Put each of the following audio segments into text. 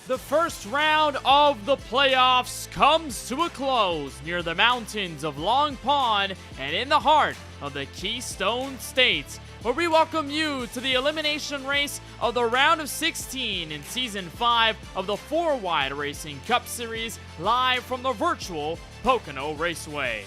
The first round of the playoffs comes to a close near the mountains of Long Pond and in the heart of the Keystone States, where we welcome you to the elimination race of the round of 16 in Season 5 of the 4-Wide Racing Cup Series, live from the virtual Pocono Raceway.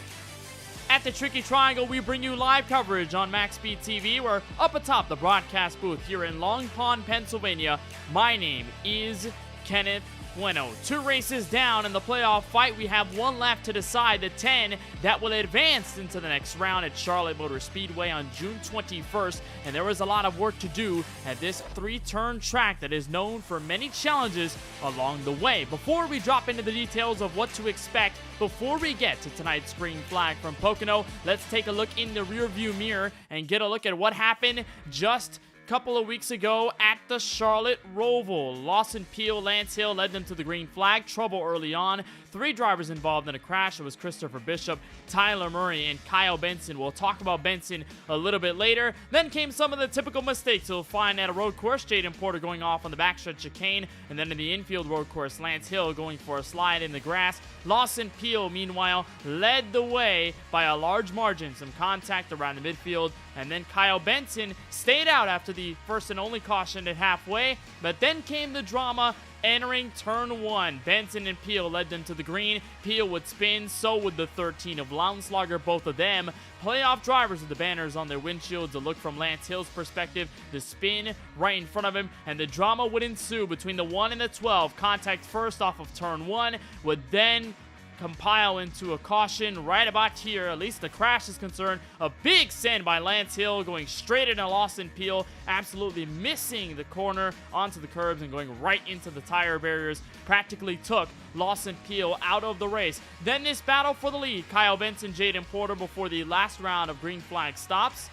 At the Tricky Triangle, we bring you live coverage on MaxSpeedTV. We're up atop the broadcast booth here in Long Pond, Pennsylvania. My name is Kenneth Bueno. 2 races down in the playoff fight. We have one left to decide the 10 that will advance into the next round at Charlotte Motor Speedway on June 21st. And there is a lot of work to do at this 3-turn track that is known for many challenges along the way. Before we drop into the details of what to expect, before we get to tonight's green flag from Pocono, let's take a look in the rearview mirror and get a look at what happened just couple of weeks ago at the Charlotte Roval. Lawson Peel, Lance Hill led them to the green flag. Trouble early on. 3 drivers involved in a crash. It was Christopher Bishop, Tyler Murray, and Kyle Benson. We'll talk about Benson a little bit later. Then came some of the typical mistakes you'll find at a road course. Jaden Porter going off on the backstretch chicane, and then in the infield road course, Lance Hill going for a slide in the grass. Lawson Peel, meanwhile, led the way by a large margin. Some contact around the midfield, and then Kyle Benson stayed out after the first and only caution at halfway, but then came the drama entering turn 1. Benson and Peel led them to the green. Peel would spin, so would the 13 of Lounslager, both of them playoff drivers with the banners on their windshields. A look from Lance Hill's perspective, the spin right in front of him, and the drama would ensue between the 1 and the 12. Contact first off of turn 1 would then compile into a caution right about here. At least the crash is concerned. A big send by Lance Hill going straight into Lawson Peel, absolutely missing the corner onto the curbs and going right into the tire barriers. Practically took Lawson Peel out of the race. Then this battle for the lead. Kyle Benson, Jaden Porter before the last round of green flag stops.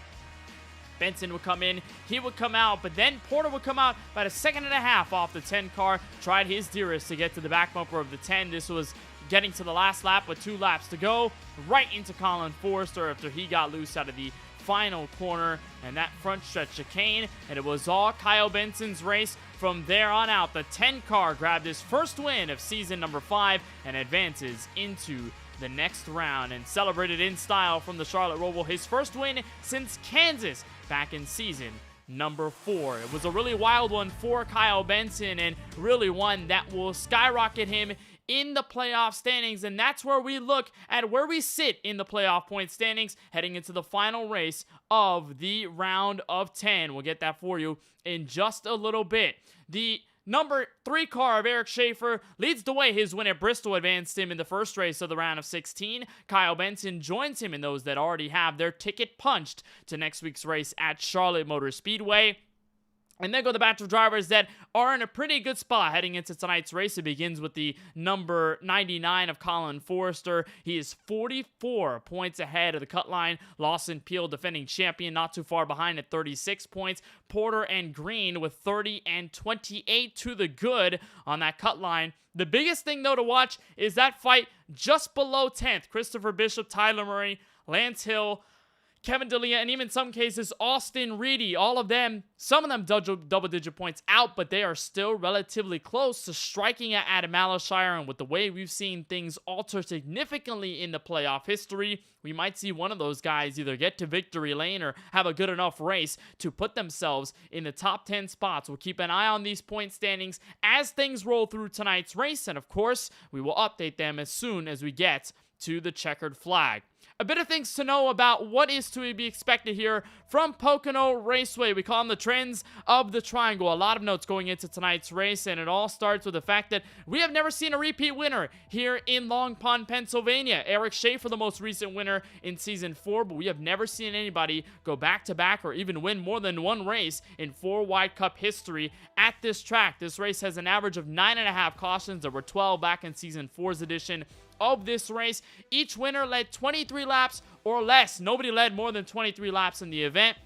Benson would come in, he would come out, but then Porter would come out about a second and a half off the 10 car. Tried his dearest to get to the back bumper of the 10. This was getting to the last lap with 2 laps to go, right into Colin Forrester after he got loose out of the final corner and that front stretch chicane, and it was all Kyle Benson's race from there on out. The 10 car grabbed his first win of season number 5 and advances into the next round and celebrated in style from the Charlotte Roval, his first win since Kansas back in season number 4. It was a really wild one for Kyle Benson, and really one that will skyrocket him in the playoff standings, and that's where we look at where we sit in the playoff point standings heading into the final race of the round of 10. We'll get that for you in just a little bit. The number 3 car of Eric Schaefer leads the way. His win at Bristol advanced him in the first race of the round of 16. Kyle Benson joins him in those that already have their ticket punched to next week's race at Charlotte Motor Speedway. And then go the batch of drivers that are in a pretty good spot heading into tonight's race. It begins with the number 99 of Colin Forrester. He is 44 points ahead of the cut line. Lawson Peel, defending champion, not too far behind at 36 points. Porter and Green with 30 and 28 to the good on that cut line. The biggest thing, though, to watch is that fight just below 10th. Christopher Bishop, Tyler Murray, Lance Hill, Kevin D'Elia, and even in some cases, Austin Reedy. All of them, some of them double-digit points out, but they are still relatively close to striking at Adam Malashire. And with the way we've seen things alter significantly in the playoff history, we might see one of those guys either get to victory lane or have a good enough race to put themselves in the top 10 spots. We'll keep an eye on these point standings as things roll through tonight's race, and of course, we will update them as soon as we get to the checkered flag. A bit of things to know about what is to be expected here from Pocono Raceway. We call them the trends of the triangle. A lot of notes going into tonight's race, and it all starts with the fact that we have never seen a repeat winner here in Long Pond, Pennsylvania. Eric Schaefer, the most recent winner in season 4, but we have never seen anybody go back-to-back or even win more than one race in 4-Wide Cup history at this track. This race has an average of 9.5 cautions. There were 12 back in season 4's edition of this race. Each winner led 23 laps or less. Nobody led more than 23 laps in the event.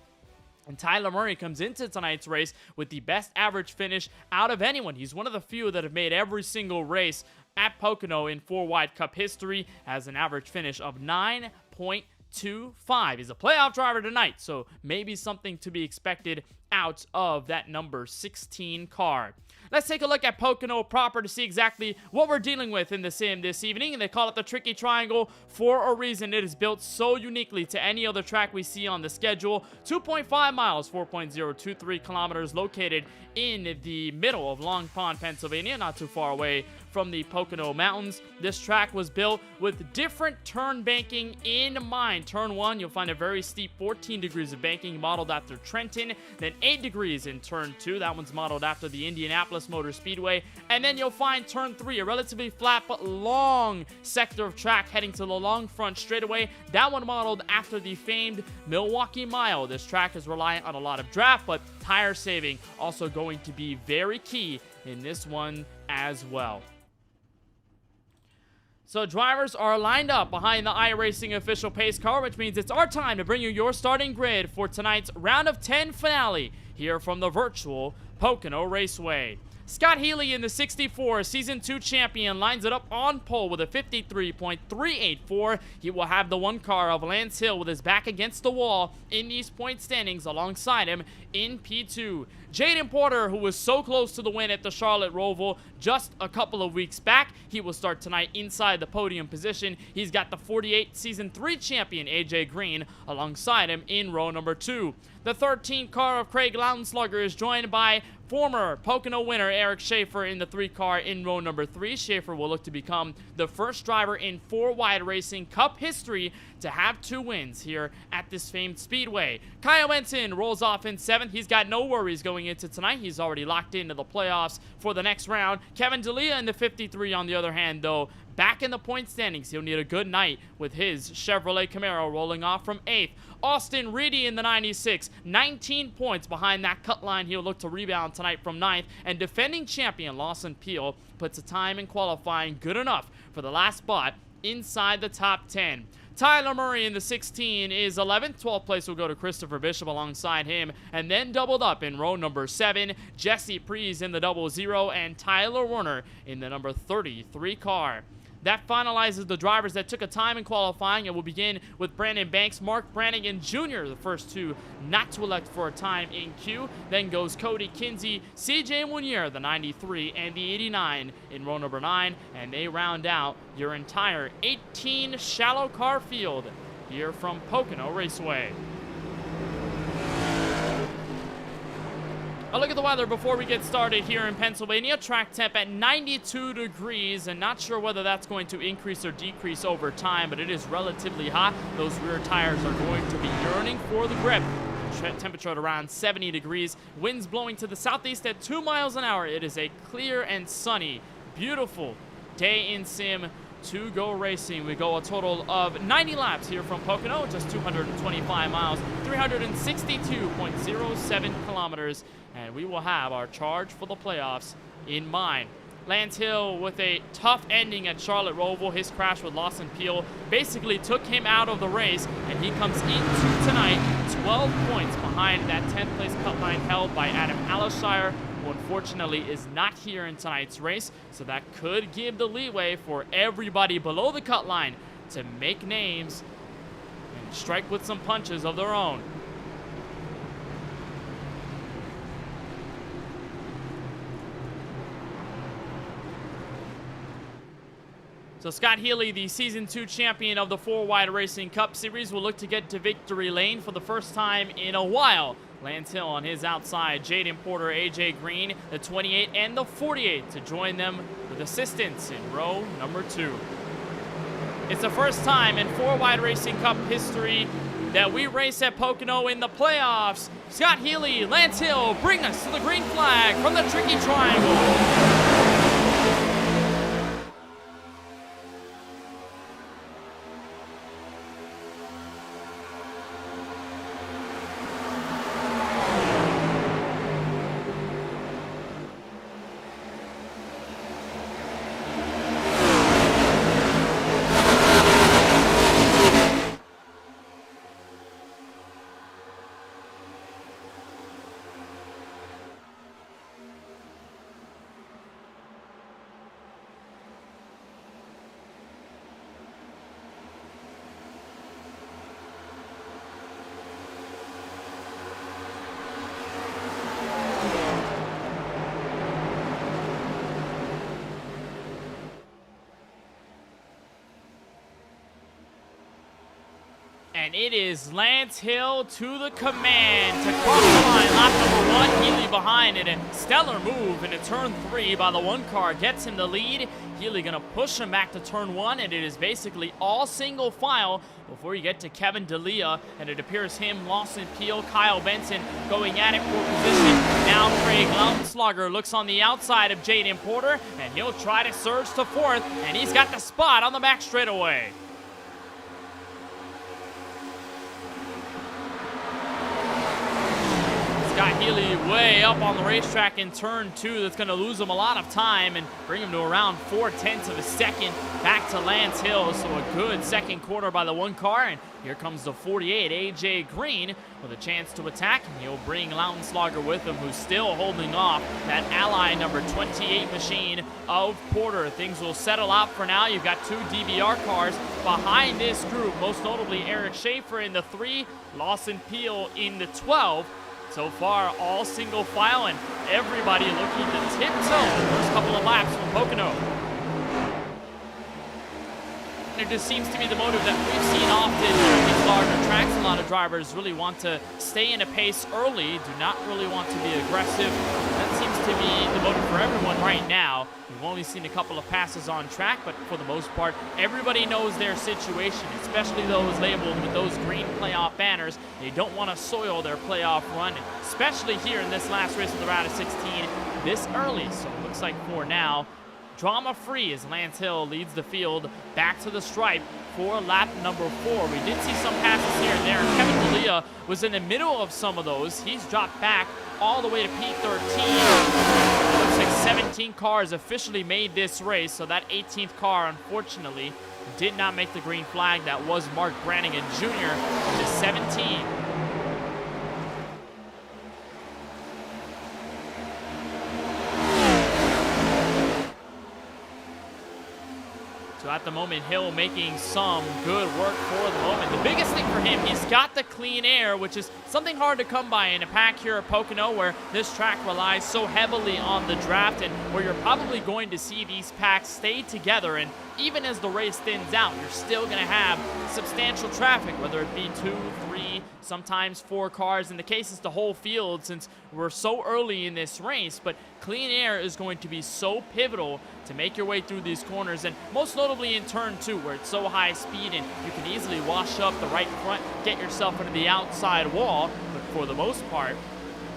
And Tyler Murray comes into tonight's race with the best average finish out of anyone. He's one of the few that have made every single race at Pocono in 4-Wide Cup history, has an average finish of 9.25. He's a playoff driver tonight, so maybe something to be expected out of that number 16 car. let's take a look at Pocono proper to see exactly what we're dealing with in the sim this evening. And they call it the Tricky Triangle for a reason. It is built so uniquely to any other track we see on the schedule. 2.5 miles, 4.023 kilometers, located in the middle of Long Pond, Pennsylvania, not too far away from the Pocono Mountains. This track was built with different turn banking in mind. Turn 1, you'll find a very steep 14 degrees of banking modeled after Trenton, then 8 degrees in Turn 2. That one's modeled after the Indianapolis Motor Speedway. And then you'll find Turn 3, a relatively flat but long sector of track heading to the long front straightaway. That one modeled after the famed Milwaukee Mile. This track is reliant on a lot of draft, but tire saving also going to be very key in this one as well. So drivers are lined up behind the iRacing official pace car, which means it's our time to bring you your starting grid for tonight's round of 10 finale here from the virtual Pocono Raceway. Scott Healy in the 64 Season 2 champion lines it up on pole with a 53.384. He will have the one car of Lance Hill with his back against the wall in these point standings alongside him in P2. Jaden Porter, who was so close to the win at the Charlotte Roval just a couple of weeks back, he will start tonight inside the podium position. He's got the 48 Season 3 champion AJ Green alongside him in row number 2. The 13 car of Craig Lownslugger is joined by former Pocono winner Eric Schaefer in the 3 car in row number 3. Schaefer will look to become the first driver in 4-wide racing cup history to have 2 wins here at this famed speedway. Kyle Ensign rolls off in 7th. He's got no worries going into tonight. He's already locked into the playoffs for the next round. Kevin D'Elia in the 53 on the other hand, though, back in the point standings. He'll need a good night with his Chevrolet Camaro rolling off from 8th. Austin Reedy in the 96, 19 points behind that cut line. He'll look to rebound tonight from 9th. And defending champion Lawson Peel puts a time in qualifying good enough for the last spot inside the top 10. Tyler Murray in the 16 is 11th. 12th place will go to Christopher Bishop alongside him. And then doubled up in row number 7, Jesse Prees in the 00 and Tyler Werner in the number 33 car. That finalizes the drivers that took a time in qualifying. It will begin with Brandon Banks, Mark Brannigan Jr., the first 2 not to elect for a time in queue. Then goes Cody Kinsey, CJ Munier, the 93, and the 89 in row number 9. And they round out your entire 18 shallow car field here from Pocono Raceway. A look at the weather before we get started here in Pennsylvania. Track temp at 92 degrees, and not sure whether that's going to increase or decrease over time, but it is relatively hot. Those rear tires are going to be yearning for the grip. Temperature at around 70 degrees. Winds blowing to the southeast at 2 miles an hour. It is a clear and sunny, beautiful day in sim to go racing. We go a total of 90 laps here from Pocono, just 225 miles, 362.07 kilometers. And we will have our charge for the playoffs in mind. Lance Hill with a tough ending at Charlotte Roval. His crash with Lawson Peel basically took him out of the race, and he comes into tonight 12 points behind that 10th place cut line held by Adam Alashire, who unfortunately is not here in tonight's race, so that could give the leeway for everybody below the cut line to make names and strike with some punches of their own. So Scott Healy, the Season 2 champion of the 4-wide Racing Cup Series, will look to get to victory lane for the first time in a while. Lance Hill on his outside, Jaden Porter, AJ Green, the 28 and the 48 to join them with assistance in row number 2. It's the first time in 4-wide Racing Cup history that we race at Pocono in the playoffs. Scott Healy, Lance Hill, bring us to the green flag from the Tricky Triangle. And it is Lance Hill to the command to cross the line. Lap number 1, Healy behind it. And stellar move into turn 3 by the 1 car. Gets him the lead. Healy going to push him back to turn 1. And it is basically all single file before you get to Kevin D'Elia. And it appears him, Lawson Peel, Kyle Benson going at it for position. Now Craig Lautenschlager looks on the outside of Jaden Porter. And he'll try to surge to 4th. And he's got the spot on the back straightaway. Scott Healy way up on the racetrack in turn 2. That's going to lose him a lot of time and bring him to around 4/10 of a second back to Lance Hill. So a good second quarter by the 1 car. And here comes the 48, AJ Green, with a chance to attack. And he'll bring Lautenschlager with him, who's still holding off that ally number 28 machine of Porter. Things will settle out for now. You've got 2 DVR cars behind this group, most notably Eric Schaefer in the 3, Lawson Peel in the 12. So far, all single file, and everybody looking to tiptoe the first couple of laps from Pocono. It just seems to be the motive that we've seen often in these larger tracks. A lot of drivers really want to stay in a pace early, do not really want to be aggressive. That seems to be the motive for everyone right now. We've only seen a couple of passes on track, but for the most part, everybody knows their situation, especially those labeled with those green playoff banners. They don't want to soil their playoff run, especially here in this last race of the round of 16 this early. So it looks like for now, drama-free as Lance Hill leads the field back to the stripe for lap number 4. We did see some passes here and there. Kevin D'Elia was in the middle of some of those. He's dropped back all the way to P13. Looks like 17 cars officially made this race, so that 18th car, unfortunately, did not make the green flag. That was Mark Brannigan Jr. into 17. So at the moment, Hill making some good work for the moment. The biggest thing for him, he's got the clean air, which is something hard to come by in a pack here at Pocono, where this track relies so heavily on the draft, and where you're probably going to see these packs stay together. And even as the race thins out, you're still going to have substantial traffic, whether it be 2, 3, sometimes 4 cars. In the case, it's the whole field, since we're so early in this race. But clean air is going to be so pivotal to make your way through these corners, and most notably in turn 2, where it's so high speed and you can easily wash up the right front, get yourself into the outside wall. But for the most part,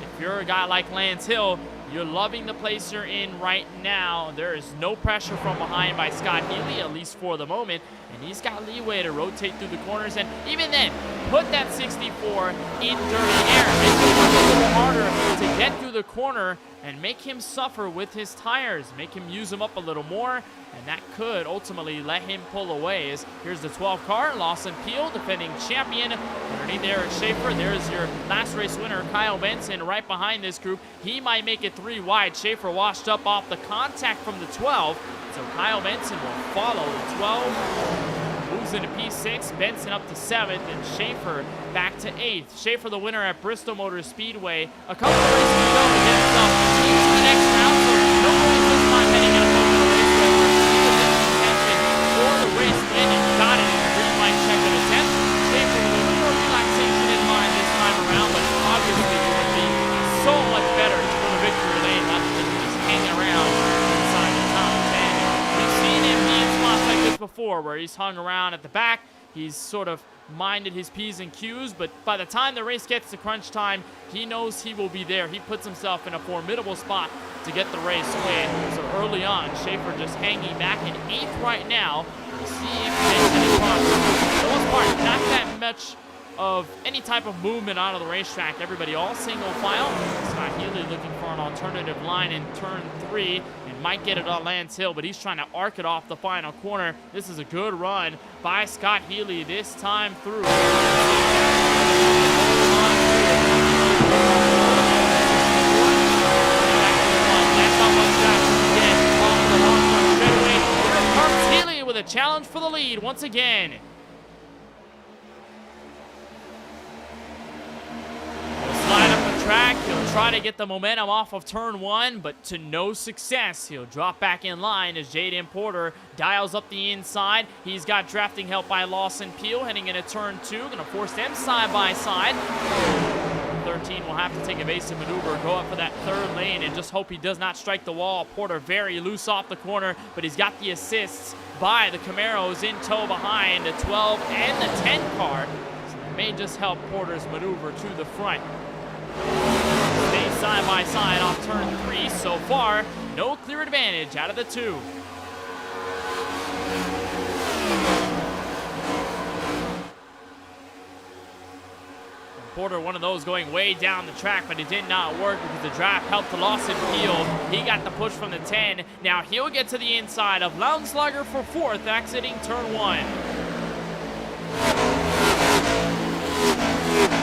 if you're a guy like Lance Hill, you're loving the place you're in right now. There is no pressure from behind by Scott Healy, at least for the moment. And he's got leeway to rotate through the corners. And even then, put that 64 in dirty air. Make it work a little harder to get through the corner and make him suffer with his tires. Make him use them up a little more. And that could ultimately let him pull away. As here's the 12 car, Lawson Peel, defending champion. Underneath Eric Schaefer, there's your last race winner, Kyle Benson, right behind this group. He might make it 3 wide. Schaefer washed up off the contact from the 12. So Kyle Benson will follow the 12. Moves into P6, Benson up to 7th, and Schaefer back to 8th. Schaefer the winner at Bristol Motor Speedway. A couple of races to go to get himself into the next round, so no worries this time heading into Pocono Raceway, where he was in contention for the race win and got it in the green light check of the 10th. Schaefer with a little more relaxation in mind this time around, but obviously it would be so much better to go to victory lane rather than just hanging around inside the top 10. We've seen him be in spots like this before, where he's hung around at the back. He's sort of minded his P's and Q's, but by the time the race gets to crunch time, he knows he will be there. He puts himself in a formidable spot to get the race win. So early on, Schaefer just hanging back in 8th right now. We'll see if he makes any progress. For the most part, not that much of any type of movement out of the racetrack. Everybody all single file. Scott Healy looking for an alternative line in turn 3 and might get it on Lance Hill, but he's trying to arc it off the final corner. This is a good run by Scott Healy this time through. That's how much that gets off the long run straightaway. Here comes Healy with a challenge for the lead once again. Track, he'll try to get the momentum off of turn 1, but to no success. He'll drop back in line as Jaden Porter dials up the inside. He's got drafting help by Lawson Peel heading into turn 2. Going to force them side by side. 13 will have to take evasive maneuver, go up for that third lane, and just hope he does not strike the wall. Porter very loose off the corner, but he's got the assists by the Camaros in tow behind the 12 and the 10 car. So that may just help Porter's maneuver to the front. Stay side by side off turn 3 so far. No clear advantage out of the 2. Porter, one of those going way down the track, but it did not work because the draft helped to Lawson Peel. He got the push from the 10. Now he'll get to the inside of Lounslugger for 4th, exiting turn 1.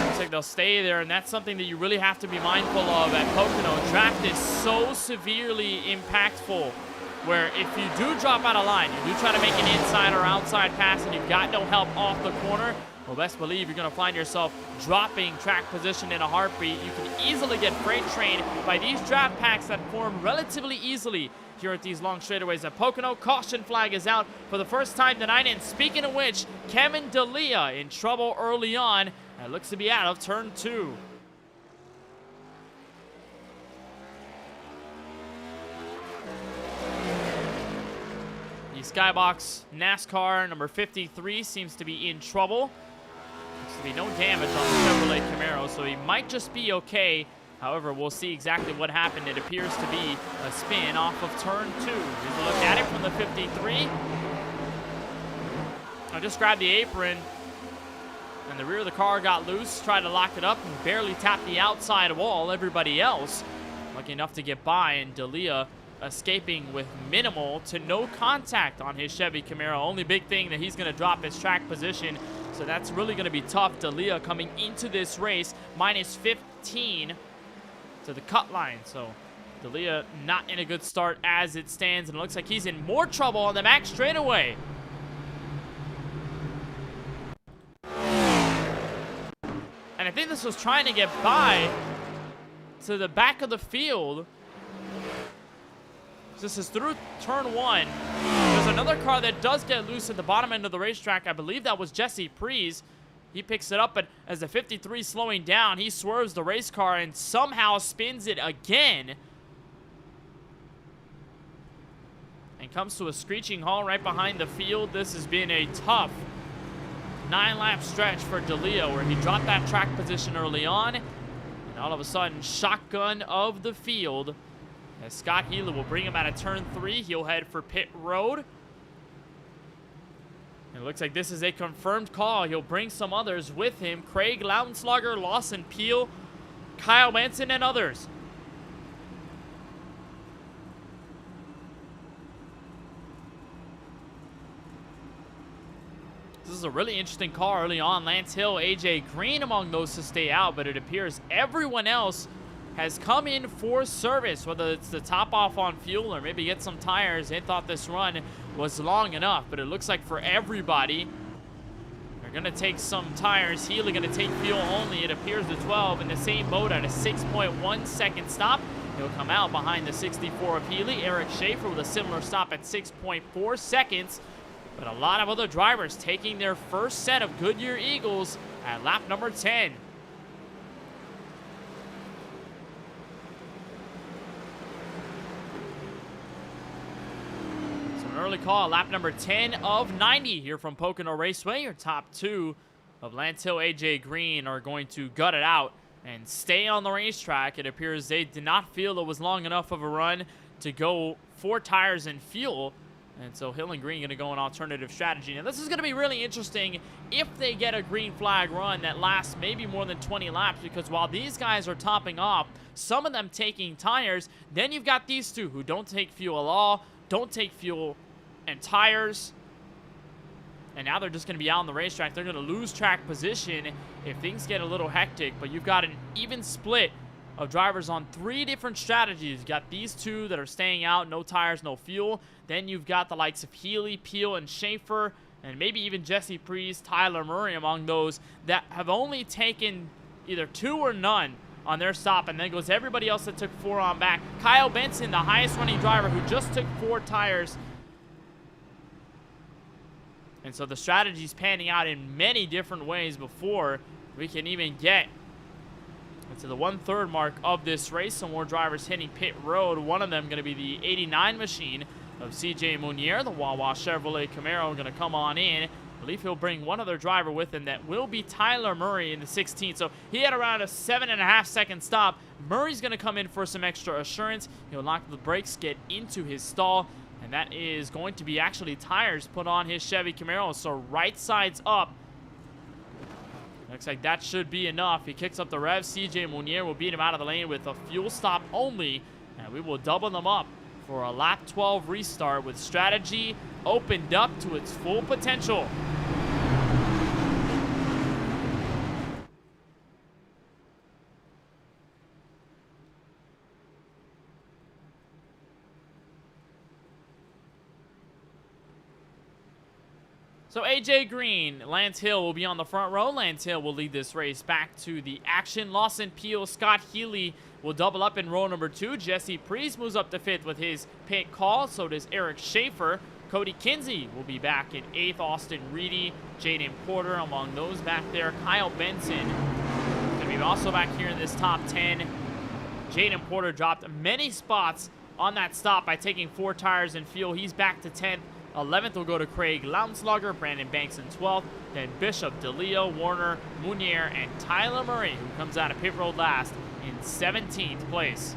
Looks like they'll stay there, and that's something that you really have to be mindful of at Pocono. Draft is so severely impactful, where if you do drop out of line, you do try to make an inside or outside pass, and you've got no help off the corner, well, best believe you're going to find yourself dropping track position in a heartbeat. You can easily get freight trained by these draft packs that form relatively easily here at these long straightaways at Pocono. Caution flag is out for the first time tonight, and speaking of which, Kevin D'Elia in trouble early on. It looks to be out of turn 2. The Skybox NASCAR number 53 seems to be in trouble. Looks to be no damage on the Chevrolet Camaro, so he might just be okay. However, we'll see exactly what happened. It appears to be a spin off of turn 2. Here's a look at it from the 53. I just grabbed the apron, and the rear of the car got loose, tried to lock it up, and barely tapped the outside wall. Everybody else lucky enough to get by, and D'Elia escaping with minimal to no contact on his Chevy Camaro. Only big thing that he's going to drop his track position, so that's really going to be tough. D'Elia coming into this race minus 15 to the cut line, so D'Elia not in a good start as it stands, and it looks like he's in more trouble on the Max straightaway. And I think this was trying to get by to the back of the field. This is through turn 1. There's another car that does get loose at the bottom end of the racetrack. I believe that was Jesse Prees. He picks it up, but as the 53 slowing down, he swerves the race car and somehow spins it again. And comes to a screeching halt right behind the field. This has been a tough 9-lap stretch for D'Elia, where he dropped that track position early on, and all of a sudden, shotgun of the field. As Scott Healy will bring him out of turn 3, he'll head for pit road. It looks like this is a confirmed call. He'll bring some others with him. Craig Lautenschlager, Lawson Peel, Kyle Benson, and others. This is a really interesting call early on. Lance Hill, AJ Green among those to stay out, but it appears everyone else has come in for service, whether it's the top off on fuel or maybe get some tires. They thought this run was long enough, but it looks like for everybody, they're going to take some tires. Healy going to take fuel only. It appears the 12 in the same boat at a 6.1 second stop. He'll come out behind the 64 of Healy. Eric Schaefer with a similar stop at 6.4 seconds. But a lot of other drivers taking their first set of Goodyear Eagles at lap number 10. Early call, lap number 10 of 90 here from Pocono Raceway. Your top 2 of Lance Hill, AJ Green are going to gut it out and stay on the racetrack. It appears they did not feel it was long enough of a run to go 4 tires and fuel. And so Hill and Green going to go an alternative strategy. Now this is going to be really interesting if they get a green flag run that lasts maybe more than 20 laps, because while these guys are topping off, some of them taking tires, then you've got these 2 who don't take fuel at all, don't take fuel and tires, and now they're just going to be out on the racetrack. They're going to lose track position if things get a little hectic, but you've got an even split of drivers on 3 different strategies. You've got these 2 that are staying out, no tires, no fuel. Then you've got the likes of Healy, Peel, and Schaefer, and maybe even Jesse Prees, Tyler Murray among those that have only taken either 2 or none on their stop, and then goes everybody else that took 4 on back. Kyle Benson, the highest running driver, who just took 4 tires. And so the strategy's panning out in many different ways before we can even get to the 1/3 mark of this race. Some more drivers hitting pit road. One of them going to be the 89 machine of CJ Munier. The Wawa Chevrolet Camaro going to come on in. I believe he'll bring one other driver with him. That will be Tyler Murray in the 16. So he had around a 7.5-second stop. Murray's going to come in for some extra assurance. He'll lock the brakes, get into his stall. And that is going to be actually tires put on his Chevy Camaro. So right side's up. Looks like that should be enough. He kicks up the rev. CJ Munier will beat him out of the lane with a fuel stop only. And we will double them up for a lap 12 restart with strategy opened up to its full potential. So AJ Green, Lance Hill will be on the front row. Lance Hill will lead this race back to the action. Lawson Peel, Scott Healy will double up in row number 2. Jesse Priest moves up to 5th with his pit call. So does Eric Schaefer. Cody Kinsey will be back in 8th. Austin Reedy, Jaden Porter among those back there. Kyle Benson going to be also back here in this top 10. Jaden Porter dropped many spots on that stop by taking 4 tires and fuel. He's back to 10th. 11th will go to Craig Lautenslager, Brandon Banks in 12th, then Bishop, DeLeo, Warner, Munier, and Tyler Murray, who comes out of pit road last in 17th place.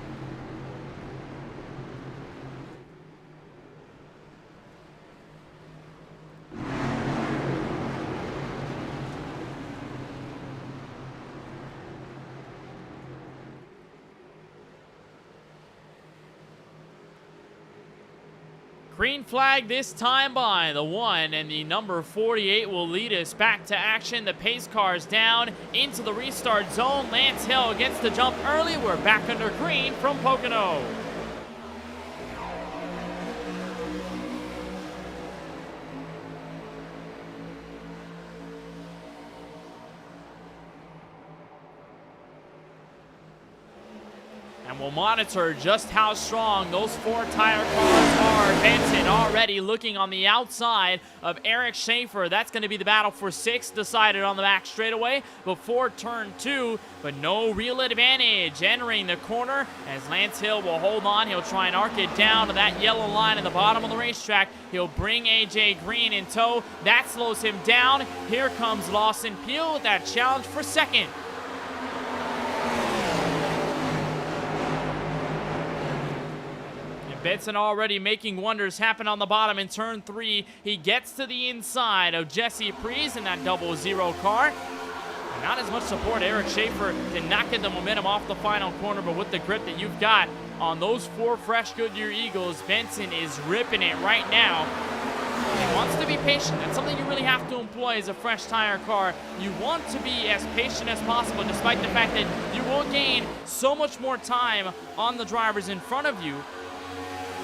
Green flag this time by the 1, and the number 48 will lead us back to action. The pace car's down into the restart zone. Lance Hill gets the jump early. We're back under green from Pocono. And we'll monitor just how strong those 4 tire cars are. Benson already looking on the outside of Eric Schaefer. That's going to be the battle for 6th, decided on the back straightaway before turn 2, but no real advantage entering the corner as Lance Hill will hold on. He'll try and arc it down to that yellow line at the bottom of the racetrack. He'll bring AJ Green in tow. That slows him down. Here comes Lawson Peel with that challenge for 2nd. Benson already making wonders happen on the bottom in turn 3. He gets to the inside of Jesse Priest in that 00 car. And not as much support. Eric Schaefer did not get the momentum off the final corner, but with the grip that you've got on those 4 fresh Goodyear Eagles, Benson is ripping it right now. He wants to be patient. That's something you really have to employ as a fresh tire car. You want to be as patient as possible, despite the fact that you will gain so much more time on the drivers in front of you.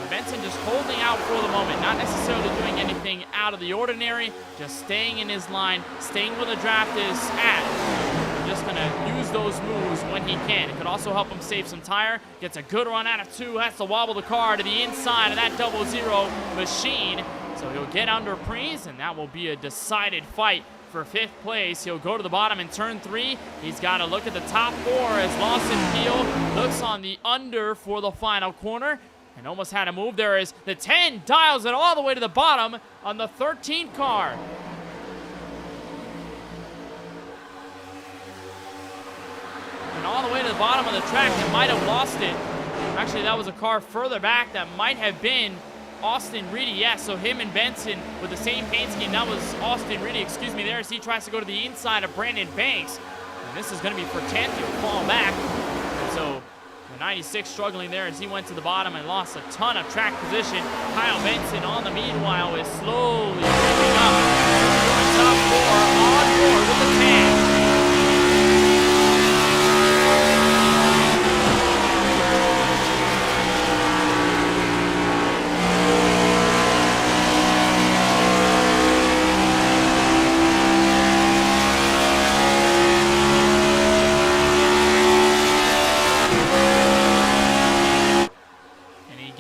Benson just holding out for the moment, not necessarily doing anything out of the ordinary, just staying in his line, staying where the draft is at. Just going to use those moves when he can. It could also help him save some tire. Gets a good run out of 2, has to wobble the car to the inside of that 00 machine. So he'll get under Priest, and that will be a decided fight for 5th place. He'll go to the bottom in turn 3. He's got to look at the top 4 as Lawson Peel looks on the under for the final corner. And almost had a move there as the 10 dials it all the way to the bottom on the 13 car. And all the way to the bottom of the track, it might have lost it. Actually, that was a car further back that might have been Austin Reedy. Yes, so him and Benson with the same paint scheme. That was Austin Reedy, excuse me, there as he tries to go to the inside of Brandon Banks. And this is going to be for 10th. He'll fall back. And so 96 struggling there as he went to the bottom and lost a ton of track position. Kyle Benson on the meanwhile is slowly picking up. Top 4 on board with the 10.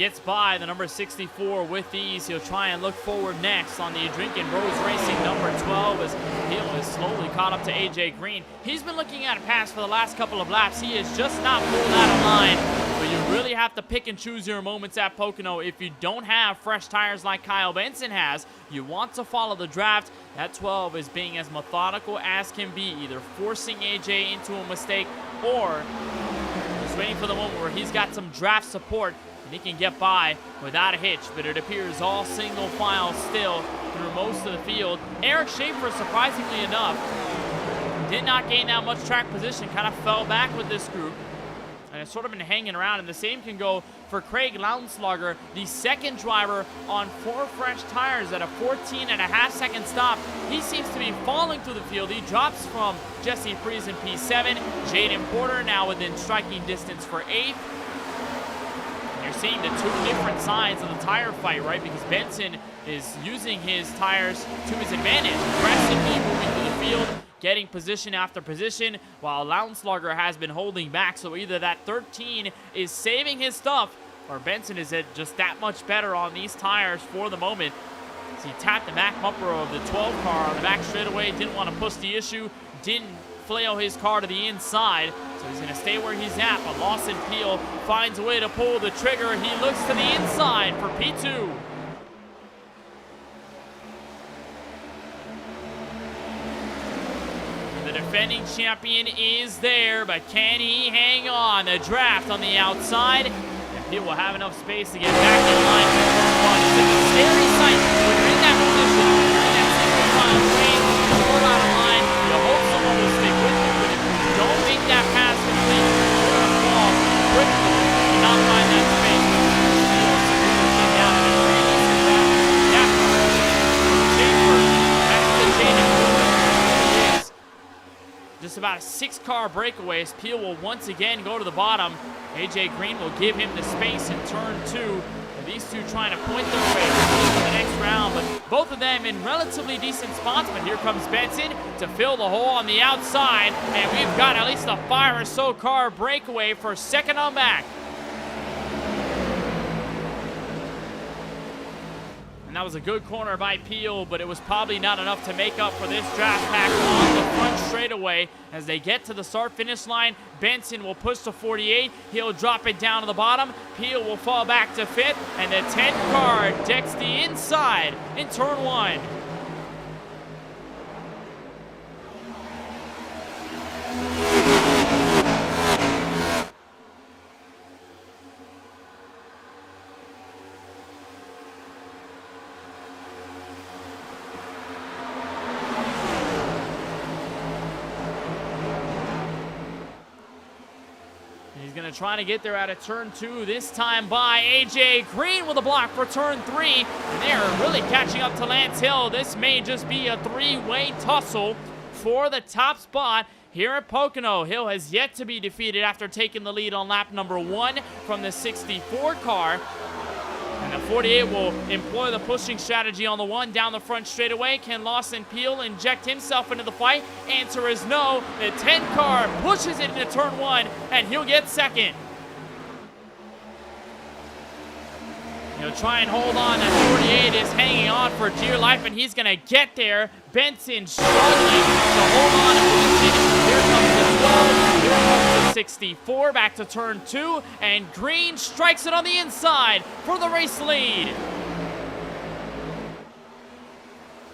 gets by the number 64 with ease. He'll try and look forward next on the Drinking Bros Racing number 12 as Peel is slowly caught up to AJ Green. He's been looking at a pass for the last couple of laps. He is just not pulled out of line, but you really have to pick and choose your moments at Pocono. If you don't have fresh tires like Kyle Benson has, you want to follow the draft. That 12 is being as methodical as can be, either forcing AJ into a mistake or just waiting for the moment where he's got some draft support and he can get by without a hitch. But it appears all single file still through most of the field. Eric Schaefer, surprisingly enough, did not gain that much track position, kind of fell back with this group, and it's sort of been hanging around. And the same can go for Craig Lautenschlager, the second driver on 4 fresh tires at a 14.5-second stop. He seems to be falling through the field. He drops from Jesse Freese in P7. Jaden Porter now within striking distance for 8th. And you're seeing the 2 different sides of the tire fight, right? Because Benson is using his tires to his advantage, aggressively moving through the field, getting position after position, while Lautenschlager has been holding back. So either that 13 is saving his stuff, or Benson is just that much better on these tires for the moment. So he tapped the back bumper of the 12 car on the back straightaway, didn't want to push the issue, didn't flail his car to the inside, so he's going to stay where he's at. But Lawson Peel finds a way to pull the trigger. He looks to the inside for P2. The defending champion is there, but can he hang on? The draft on the outside, and Peel will have enough space to get back in line for turn 1. It's a scary sight when you're in that position, you're in that single file lane, pulled out of line. You hope someone will stick with you, but if you don't make that pass complete, you're going to fall quickly and not find that space. Down and releases that. Schaefer back to Jaden Porter. Just about a 6-car breakaway as Peel will once again go to the bottom. AJ Green will give him the space in turn 2. And these two trying to point their way to the next round, but both of them in relatively decent spots. But here comes Benson to fill the hole on the outside, and we've got at least a 5 or so car breakaway for second on back. And that was a good corner by Peel, but it was probably not enough to make up for this draft pack on the front straightaway. As they get to the start-finish line, Benson will push to 48. He'll drop it down to the bottom. Peel will fall back to 5th, and the 10 car decks the inside in turn 1. He's going to try to get there out of turn 2, this time by AJ Green with a block for turn 3. And they're really catching up to Lance Hill. This may just be a 3-way tussle for the top spot here at Pocono. Hill has yet to be defeated after taking the lead on lap number 1 from the 64 car. And the 48 will employ the pushing strategy on the 1 down the front straightaway. Can Lawson Peel inject himself into the fight? Answer is no. The 10 car pushes it into turn 1, and he'll get second. He'll try and hold on. That 48 is hanging on for dear life, and he's going to get there. Benson struggling to hold on and push it. Here comes the 12. Here comes the 64. Back to turn 2, and Green strikes it on the inside for the race lead.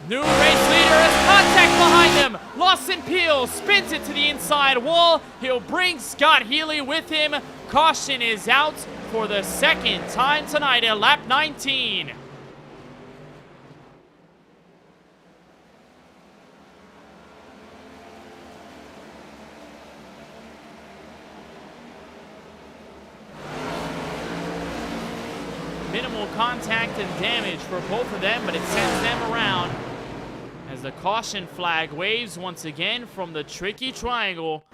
New race leader has contact behind him. Lawson Peel spins it to the inside wall. He'll bring Scott Healy with him. Caution is out for the second time tonight at lap 19. Minimal contact and damage for both of them, but it sends them around as the caution flag waves once again from the tricky triangle.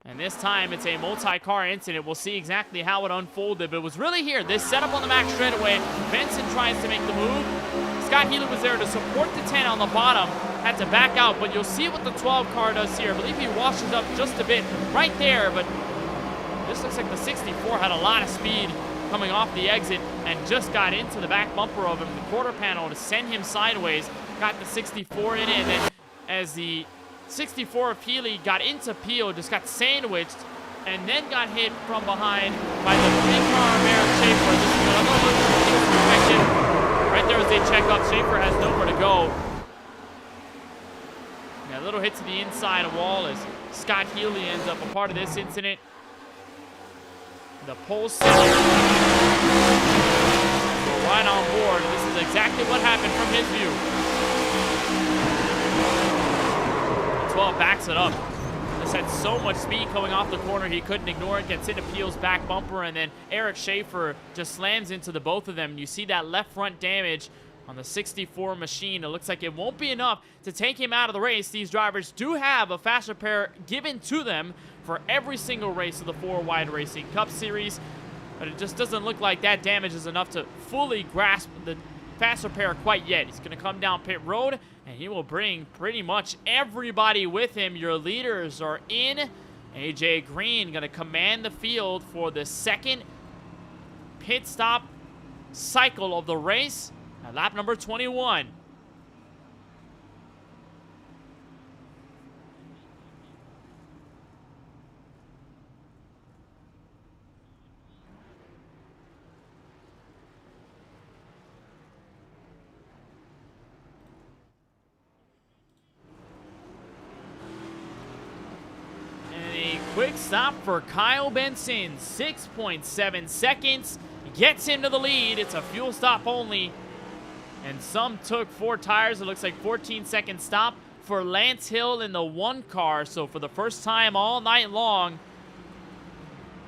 And this time it's a multi-car incident. We'll see exactly how it unfolded, but it was really here. This setup on the max straightaway. Benson tries to make the move. Scott Healy was there to support the 10 on the bottom. Had to back out, but you'll see what the 12 car does here. I believe he washes up just a bit right there, but this looks like the 64 had a lot of speed coming off the exit and just got into the back bumper of him, the quarter panel, to send him sideways. Got the 64 in it, and then as the 64 of Healy got into Peel, just got sandwiched, and then got hit from behind by the big car of Eric Schaefer. This is going to look right there as they check up. Schaefer has nowhere to go. Yeah, a little hit to the inside wall as Scott Healy ends up a part of this incident. The pole sitter right on board. This is exactly what happened from his view. 12 backs it up. This had so much speed coming off the corner, he couldn't ignore it. Gets into Peel's back bumper, and then Eric Schaefer just slams into the both of them. You see that left front damage on the 64 machine. It looks like it won't be enough to take him out of the race. These drivers do have a fast repair given to them for every single race of the 4-Wide Racing Cup Series, but it just doesn't look like that damage is enough to fully grasp the fast repair quite yet. He's going to come down pit road, and he will bring pretty much everybody with him. Your leaders are in. AJ Green going to command the field for the second pit stop cycle of the race at lap number 21. Quick stop for Kyle Benson, 6.7 seconds, gets him to the lead. It's a fuel stop only, and some took 4 tires. It looks like 14-second stop for Lance Hill in the 1 car. So for the first time all night long,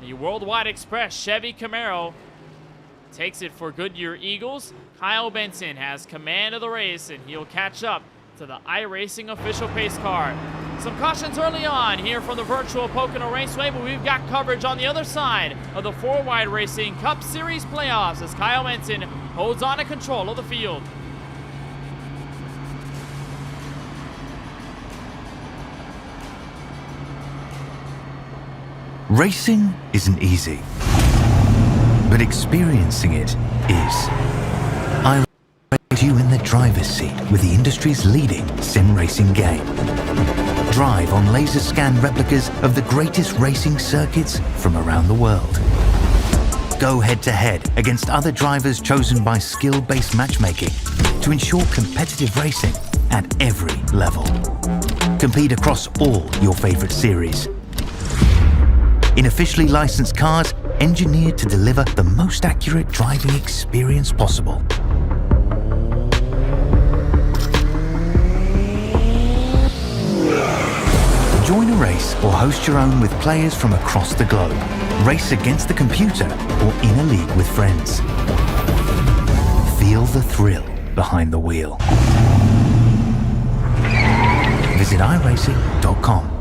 the Worldwide Express Chevy Camaro takes it for Goodyear Eagles. Kyle Benson has command of the race, and he'll catch up to the iRacing official pace car. Some cautions early on here from the virtual Pocono Raceway, but we've got coverage on the other side of the 4-Wide Racing Cup Series playoffs as Kyle Benson holds on to control of the field. Racing isn't easy, but experiencing it is. I put you in the driver's seat with the industry's leading sim racing game. Drive on laser scan replicas of the greatest racing circuits from around the world. Go head to head against other drivers chosen by skill-based matchmaking to ensure competitive racing at every level. Compete across all your favorite series. In officially licensed cars engineered to deliver the most accurate driving experience possible. Join a race or host your own with players from across the globe. Race against the computer or in a league with friends. Feel the thrill behind the wheel. Visit iRacing.com.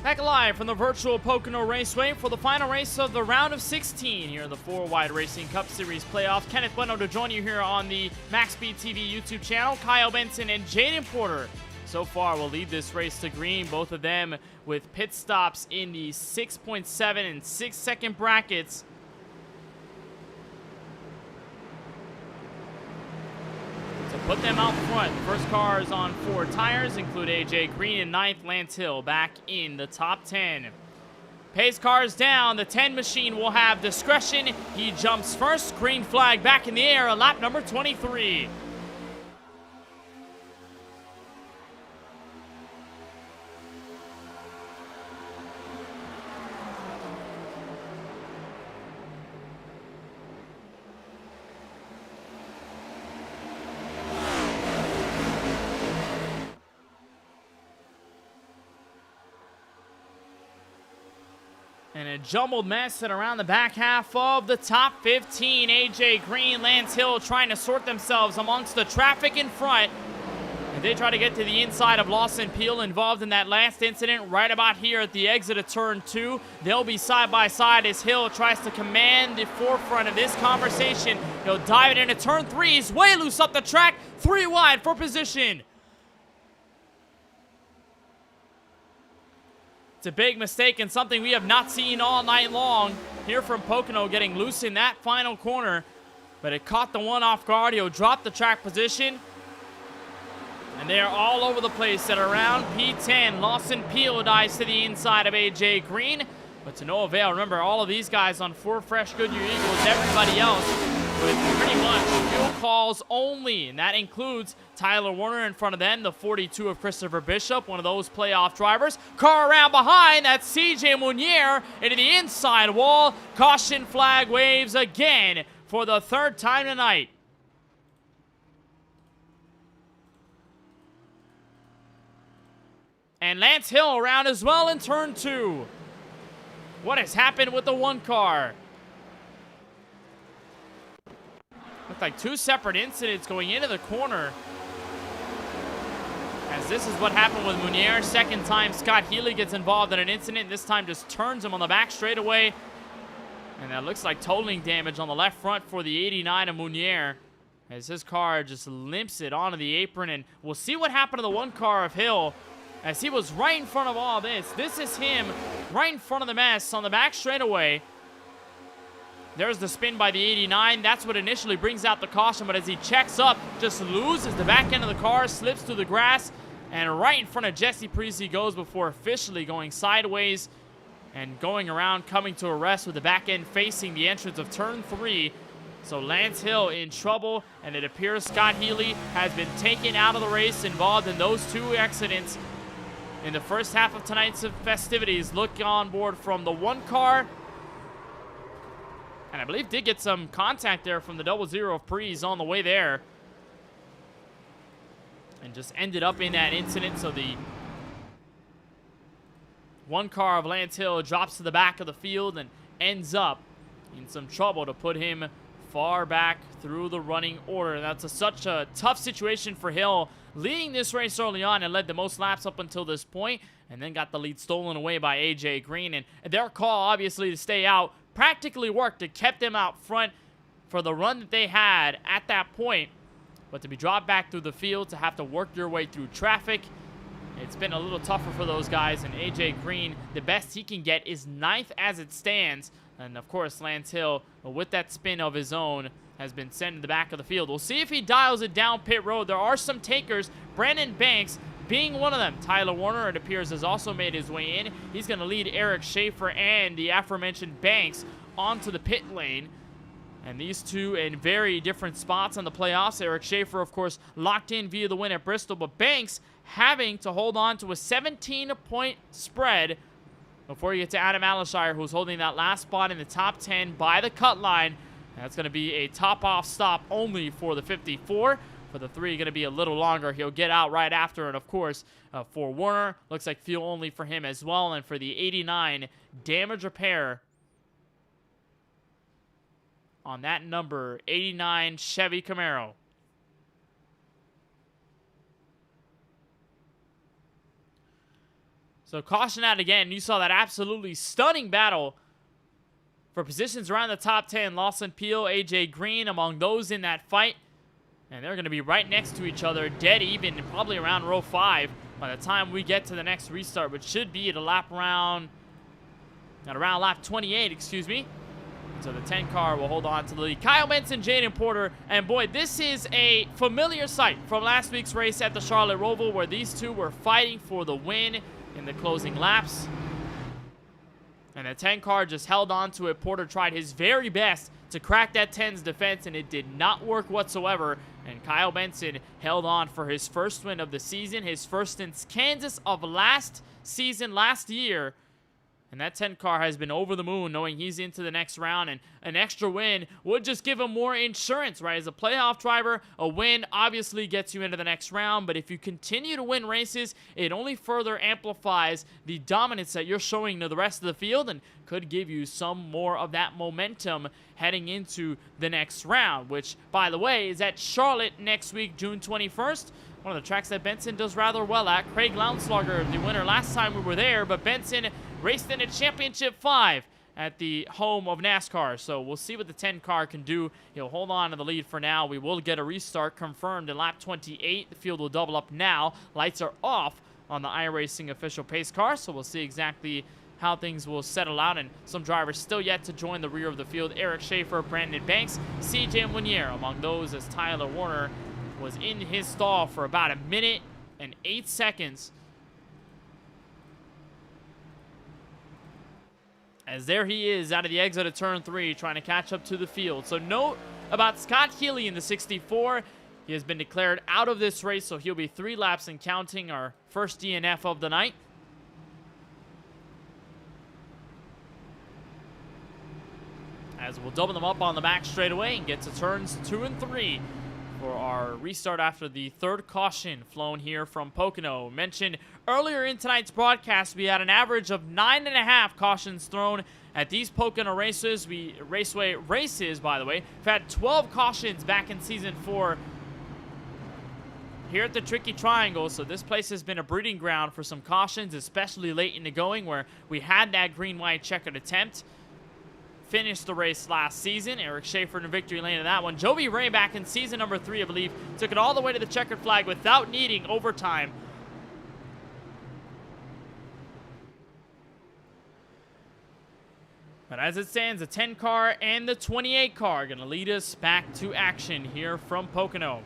Back live from the virtual Pocono Raceway for the final race of the round of 16 here in the 4-Wide Racing Cup Series playoffs. Kenneth Bueno to join you here on the MaxSpeedTV YouTube channel. Kyle Benson and Jaden Porter so far will lead this race to green. Both of them with pit stops in the 6.7 and 6 second brackets. To put them out front. The first cars on 4 tires include AJ Green in 9th, Lance Hill back in the top 10. Pace cars down. The 10 machine will have discretion. He jumps first. Green flag back in the air. Lap number 23. And a jumbled mess at around the back half of the top 15. AJ Green, Lance Hill trying to sort themselves amongst the traffic in front. And they try to get to the inside of Lawson Peel, involved in that last incident right about here at the exit of turn 2. They'll be side by side as Hill tries to command the forefront of this conversation. He'll dive it into turn 3. He's way loose up the track. 3 wide for position. It's a big mistake and something we have not seen all night long. Here from Pocono, getting loose in that final corner. But it caught the one off guard. He'll drop the track position. And they are all over the place at around P10. Lawson Peel dives to the inside of AJ Green. But to no avail. Remember, all of these guys on 4 fresh Goodyear Eagles, everybody else with pretty much fuel calls only. And that includes Tyler Warner in front of them, the 42 of Christopher Bishop, one of those playoff drivers. Car around behind, that's CJ Munier into the inside wall. Caution flag waves again for the 3rd time tonight. And Lance Hill around as well in turn 2. What has happened with the 1 car? Looked like 2 separate incidents going into the corner. As this is what happened with Munier. Second time Scott Healy gets involved in an incident. This time just turns him on the back straightaway. And that looks like totaling damage on the left front for the 89 of Munier, as his car just limps it onto the apron. And we'll see what happened to the 1 car of Hill, as he was right in front of all this. This is him right in front of the mess on the back straightaway. There's the spin by the 89. That's what initially brings out the caution, but as he checks up, just loses the back end of the car, slips through the grass, and right in front of Jesse Priest he goes before officially going sideways and going around, coming to a rest with the back end facing the entrance of turn 3. So Lance Hill in trouble, and it appears Scott Healy has been taken out of the race, involved in those 2 accidents in the first half of tonight's festivities. Look on board from the 1 car. And I believe did get some contact there from the 00 of Priest on the way there. And just ended up in that incident. So the 1 car of Lance Hill drops to the back of the field and ends up in some trouble to put him far back through the running order. And that's such a tough situation for Hill, leading this race early on and led the most laps up until this point, and then got the lead stolen away by AJ Green. And their call, obviously, to stay out practically worked. It kept them out front for the run that they had at that point. But to be dropped back through the field, to have to work your way through traffic, it's been a little tougher for those guys. And AJ Green, the best he can get is 9th as it stands. And of course, Lance Hill, with that spin of his own, has been sent to the back of the field. We'll see if he dials it down pit road. There are some takers, Brandon Banks being one of them. Tyler Warner, it appears, has also made his way in. He's going to lead Eric Schaefer and the aforementioned Banks onto the pit lane. And these 2 in very different spots on the playoffs. Eric Schaefer, of course, locked in via the win at Bristol, but Banks having to hold on to a 17-point spread before you get to Adam Alishire, who's holding that last spot in the top 10 by the cut line. And that's going to be a top-off stop only for the 54. For the 3, going to be a little longer. He'll get out right after. And, of course, for Warner, looks like fuel only for him as well. And for the 89, damage repair on that number 89 Chevy Camaro. So caution out again. You saw that absolutely stunning battle for positions around the top 10. Lawson Peel, AJ Green among those in that fight. And they're going to be right next to each other, dead even, probably around row 5 by the time we get to the next restart, which should be at a lap around, at around lap 28, excuse me. So the 10 car will hold on to the lead. Kyle Benson, Jaden Porter, and boy, this is a familiar sight from last week's race at the Charlotte Roval where these two were fighting for the win in the closing laps. And the 10 car just held on to it. Porter tried his very best to crack that 10's defense, and it did not work whatsoever. And Kyle Benson held on for his first win of the season, his first since Kansas of last season, last year. And that 10 car has been over the moon knowing he's into the next round, and an extra win would just give him more insurance, right? As a playoff driver, a win obviously gets you into the next round, but if you continue to win races, it only further amplifies the dominance that you're showing to the rest of the field and could give you some more of that momentum heading into the next round, which, by the way, is at Charlotte next week, June 21st. One of the tracks that Benson does rather well at. Craig Lounslager, the winner last time we were there, but Benson raced in a Championship 5 at the home of NASCAR. So we'll see what the 10 car can do. He'll hold on to the lead for now. We will get a restart confirmed in lap 28. The field will double up now. Lights are off on the iRacing official pace car, so we'll see exactly how things will settle out, and some drivers still yet to join the rear of the field. Eric Schaefer, Brandon Banks, CJ Munier among those, as Tyler Warner was in his stall for about 1 minute and 8 seconds. As there he is out of the exit of turn 3 trying to catch up to the field. So note about Scott Healy in the 64. He has been declared out of this race, so he'll be 3 laps and counting, our first DNF of the night. As we'll double them up on the back straightaway and get to turns 2 and 3 for our restart after the third caution flown here from Pocono. Mentioned earlier in tonight's broadcast, we had an average of 9.5 cautions thrown at these Pocono races. Raceway races, by the way. We've had 12 cautions back in season 4 here at the Tricky Triangle, so this place has been a breeding ground for some cautions, especially late in the going where we had that green-white checkered attempt. Finished the race last season. Eric Schaefer in victory lane in that one. Jovi Ray back in season number 3, I believe, took it all the way to the checkered flag without needing overtime. But as it stands, the 10 car and the 28 car are going to lead us back to action here from Pocono.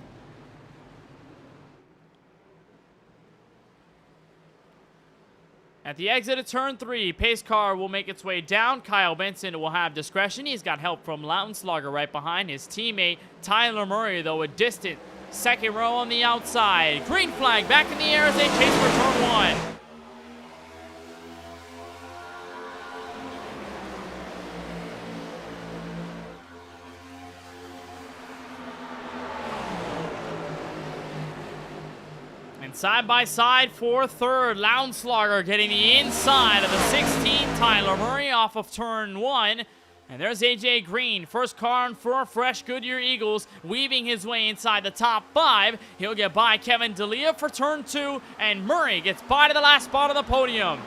At the exit of turn 3, pace car will make its way down. Kyle Benson will have discretion. He's got help from Lautenslager right behind. His teammate Tyler Murray, though, a distant second row on the outside. Green flag back in the air as they chase for turn 1. Side by side for third, Lounslager getting the inside of the 16, Tyler Murray off of turn 1. And there's AJ Green, first car on for fresh Goodyear Eagles, weaving his way inside the top 5. He'll get by Kevin D'Elia for turn 2, and Murray gets by to the last spot of the podium.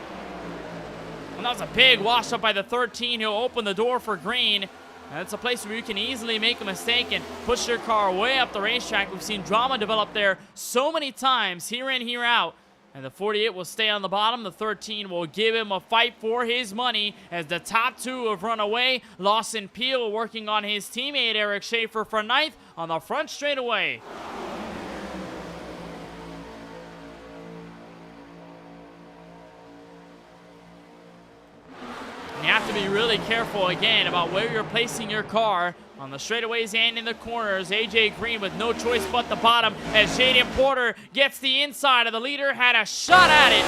And that was a big wash up by the 13. He'll open the door for Green. That's a place where you can easily make a mistake and push your car way up the racetrack. We've seen drama develop there so many times, here in, here out. And the 48 will stay on the bottom. The 13 will give him a fight for his money as the top 2 have run away. Lawson Peel working on his teammate Eric Schaefer for 9th on the front straightaway. You have to be really careful, again, about where you're placing your car on the straightaways and in the corners. AJ Green with no choice but the bottom as Jaden Porter gets the inside of the leader, had a shot at it.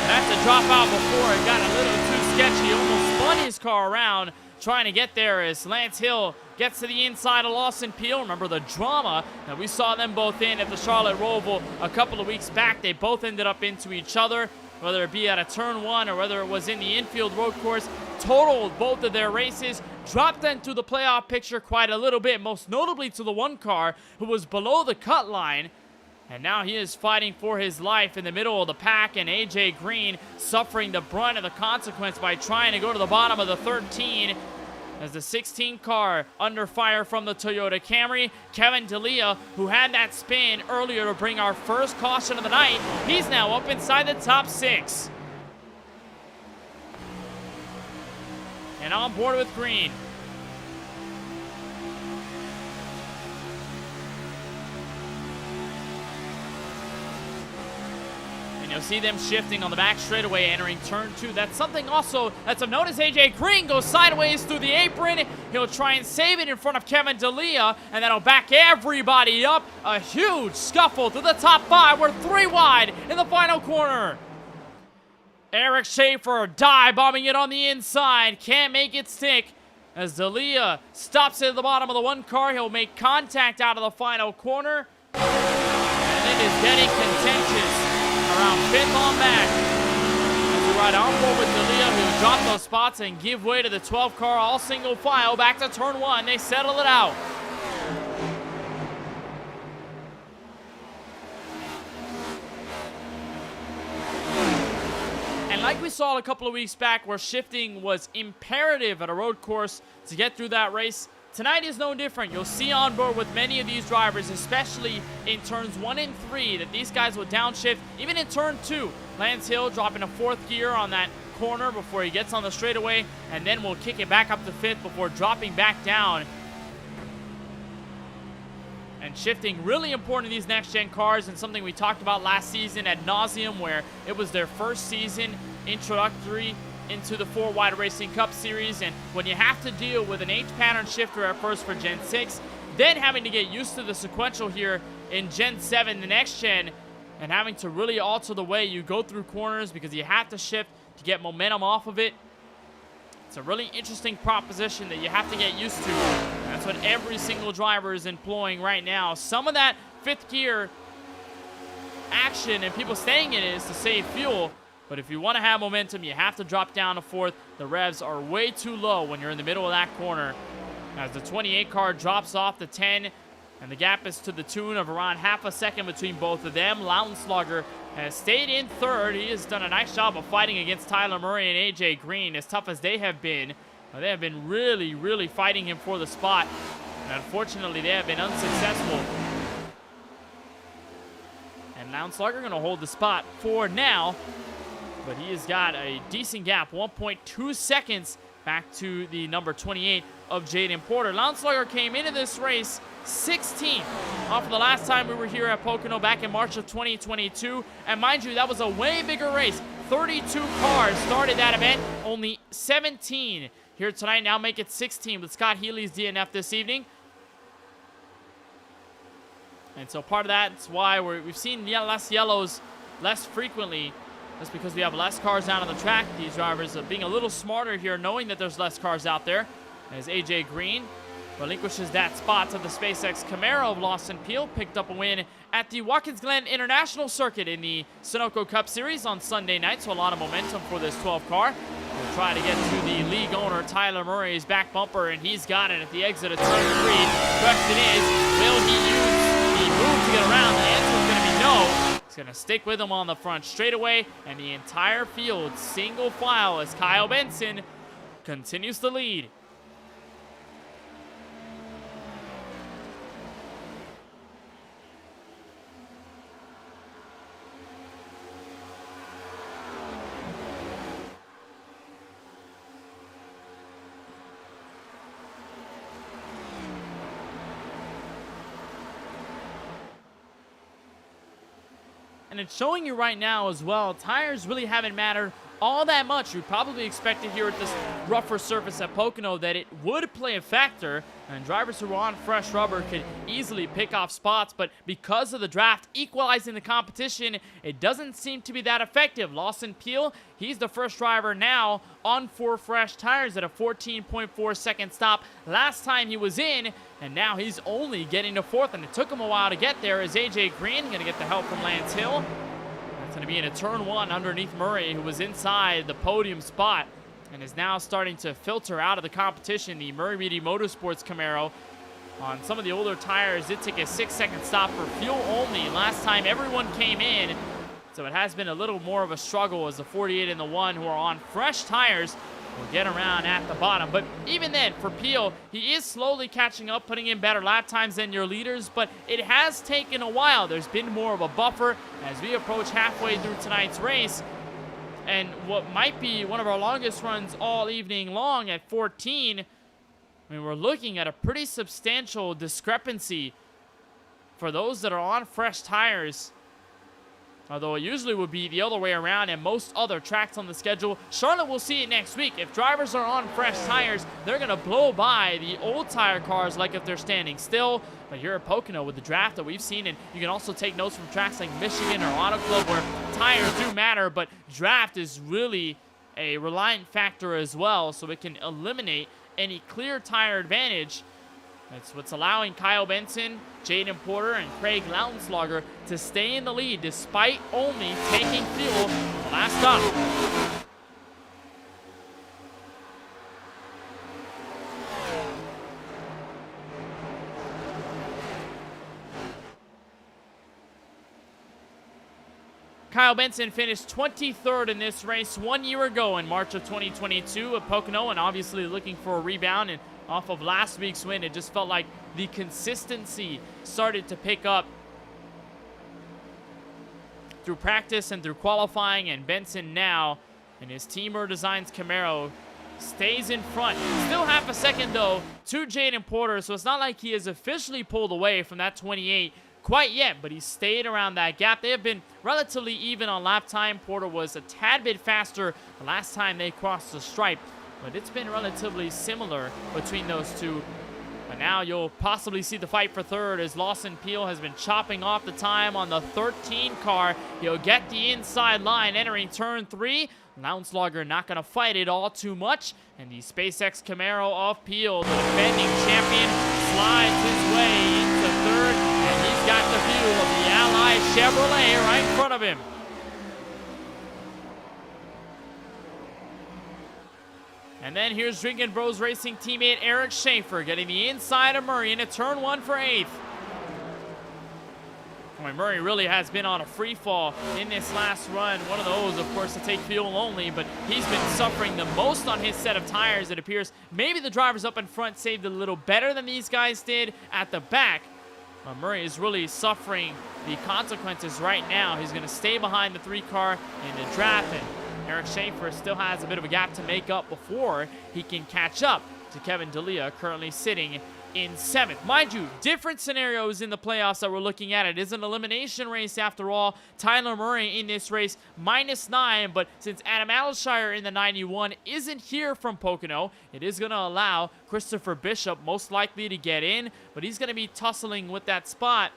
That's a drop out before it got a little too sketchy. Almost spun his car around trying to get there as Lance Hill gets to the inside of Lawson Peel. Remember the drama that we saw them both in at the Charlotte Roval a couple of weeks back. They both ended up into each other, whether it be at a turn 1 or whether it was in the infield road course. Totaled both of their races, dropped into the playoff picture quite a little bit, most notably to the 1 car who was below the cut line. And now he is fighting for his life in the middle of the pack, and AJ Green suffering the brunt of the consequence by trying to go to the bottom of the 13. As the 16 car under fire from the Toyota Camry. Kevin D'Elia, who had that spin earlier to bring our first caution of the night, he's now up inside the top 6. And on board with Green. You'll see them shifting on the back straightaway, entering turn 2. That's something also that's of note as AJ Green goes sideways through the apron. He'll try and save it in front of Kevin D'Elia, and that'll back everybody up. A huge scuffle through the top 5. We're 3 wide in the final corner. Eric Schaefer dive bombing it on the inside. Can't make it stick as D'Elia stops it at the bottom of the 1 car. He'll make contact out of the final corner. And it is getting contentious around 5th on back. As we ride on board with D'Elia, who dropped those spots and give way to the 12 car all single file back to turn 1. They settle it out. And like we saw a couple of weeks back where shifting was imperative at a road course to get through that race, tonight is no different. You'll see on board with many of these drivers, especially in turns 1 and 3, that these guys will downshift. Even in turn 2, Lance Hill dropping a 4th gear on that corner before he gets on the straightaway, and then we'll kick it back up to 5th before dropping back down. And shifting really important in these next-gen cars, and something we talked about last season ad nauseum, where it was their first season introductory into the 4-wide Racing Cup Series. And when you have to deal with an H-pattern shifter at first for Gen 6, then having to get used to the sequential here in Gen 7, the next gen, and having to really alter the way you go through corners because you have to shift to get momentum off of it. It's a really interesting proposition that you have to get used to. That's what every single driver is employing right now. Some of that 5th gear action and people saying it is to save fuel, but if you want to have momentum, you have to drop down to 4th. The revs are way too low when you're in the middle of that corner. As the 28 car drops off the 10, and the gap is to the tune of around half a second between both of them. Lounslugger has stayed in 3rd. He has done a nice job of fighting against Tyler Murray and AJ Green. As tough as they have been really, really fighting him for the spot. And unfortunately, they have been unsuccessful. And Lounslugger going to hold the spot for now. But he has got a decent gap, 1.2 seconds back to the number 28 of Jaden Porter. Lounslugger came into this race 16th off of the last time we were here at Pocono back in March of 2022. And mind you, that was a way bigger race. 32 cars started that event, only 17 here tonight. Now make it 16 with Scott Healy's DNF this evening. And so part of that's why we've seen less yellows less frequently. That's because we have less cars out on the track. These drivers are being a little smarter here, knowing that there's less cars out there. As AJ Green relinquishes that spot to the SpaceX Camaro of Lawson Peel. Picked up a win at the Watkins Glen International Circuit in the Sunoco Cup Series on Sunday night. So a lot of momentum for this 12 car. We'll try to get to the league owner, Tyler Murray's back bumper, and he's got it at the exit of turn 3. Question is, will he use the move to get around? The answer is going to be no. He's going to stick with him on the front straightaway, and the entire field single file as Kyle Benson continues to lead. And it's showing you right now as well, tires really haven't mattered all that much. You probably expected here at this rougher surface at Pocono that it would play a factor, and drivers who are on fresh rubber could easily pick off spots, but because of the draft equalizing the competition, it doesn't seem to be that effective. Lawson Peel, he's the first driver now on 4 fresh tires at a 14.4 second stop last time he was in, and now he's only getting to 4th, and it took him a while to get there. As AJ Green going to get the help from Lance Hill. It's going to be in a turn 1 underneath Murray, who was inside the podium spot and is now starting to filter out of the competition. The Murray Reedy Motorsports Camaro on some of the older tires did take a 6-second stop for fuel only last time everyone came in. So it has been a little more of a struggle as the 48 and the 1 who are on fresh tires will get around at the bottom. But even then, for Peel, he is slowly catching up, putting in better lap times than your leaders, but it has taken a while. There's been more of a buffer as we approach halfway through tonight's race. And what might be one of our longest runs all evening long at 14, I mean, we're looking at a pretty substantial discrepancy for those that are on fresh tires. Although it usually would be the other way around and most other tracks on the schedule. Charlotte will see it next week. If drivers are on fresh tires, they're going to blow by the old tire cars like if they're standing still. But here at Pocono with the draft that we've seen, and you can also take notes from tracks like Michigan or Auto Club where tires do matter, but draft is really a reliant factor as well, so it can eliminate any clear tire advantage. That's what's allowing Kyle Benson, Jaden Porter, and Craig Lautenschlager to stay in the lead despite only taking fuel the last stop. Kyle Benson finished 23rd in this race 1 year ago in March of 2022 at Pocono, and obviously looking for a rebound. And off of last week's win, it just felt like the consistency started to pick up through practice and through qualifying. And Benson now in his Teamer Designs Camaro stays in front. Still half a second though to Jaden Porter, so it's not like he has officially pulled away from that 28 quite yet, but he stayed around that gap. They have been relatively even on lap time. Porter was a tad bit faster the last time they crossed the stripe, but it's been relatively similar between those two. But now you'll possibly see the fight for third as Lawson Peel has been chopping off the time on the 13 car. He'll get the inside line entering turn 3. Lautenschlager not going to fight it all too much, and the SpaceX Camaro of Peel, the defending champion, slides his way into third, and he's got the view of the Ally Chevrolet right in front of him. And then here's Drinking Bros Racing teammate Eric Schaefer getting the inside of Murray into turn 1 for 8th. Boy, Murray really has been on a free fall in this last run. One of those, of course, to take fuel only, but he's been suffering the most on his set of tires. It appears maybe the drivers up in front saved a little better than these guys did at the back. Murray is really suffering the consequences right now. He's going to stay behind the 3 car in the draft, and Eric Schaefer still has a bit of a gap to make up before he can catch up to Kevin D'Elia, currently sitting in 7th. Mind you, different scenarios in the playoffs that we're looking at. It is an elimination race after all. Tyler Murray in this race, -9, but since Adam Alshire in the 91 isn't here from Pocono, it is going to allow Christopher Bishop most likely to get in, but he's going to be tussling with that spot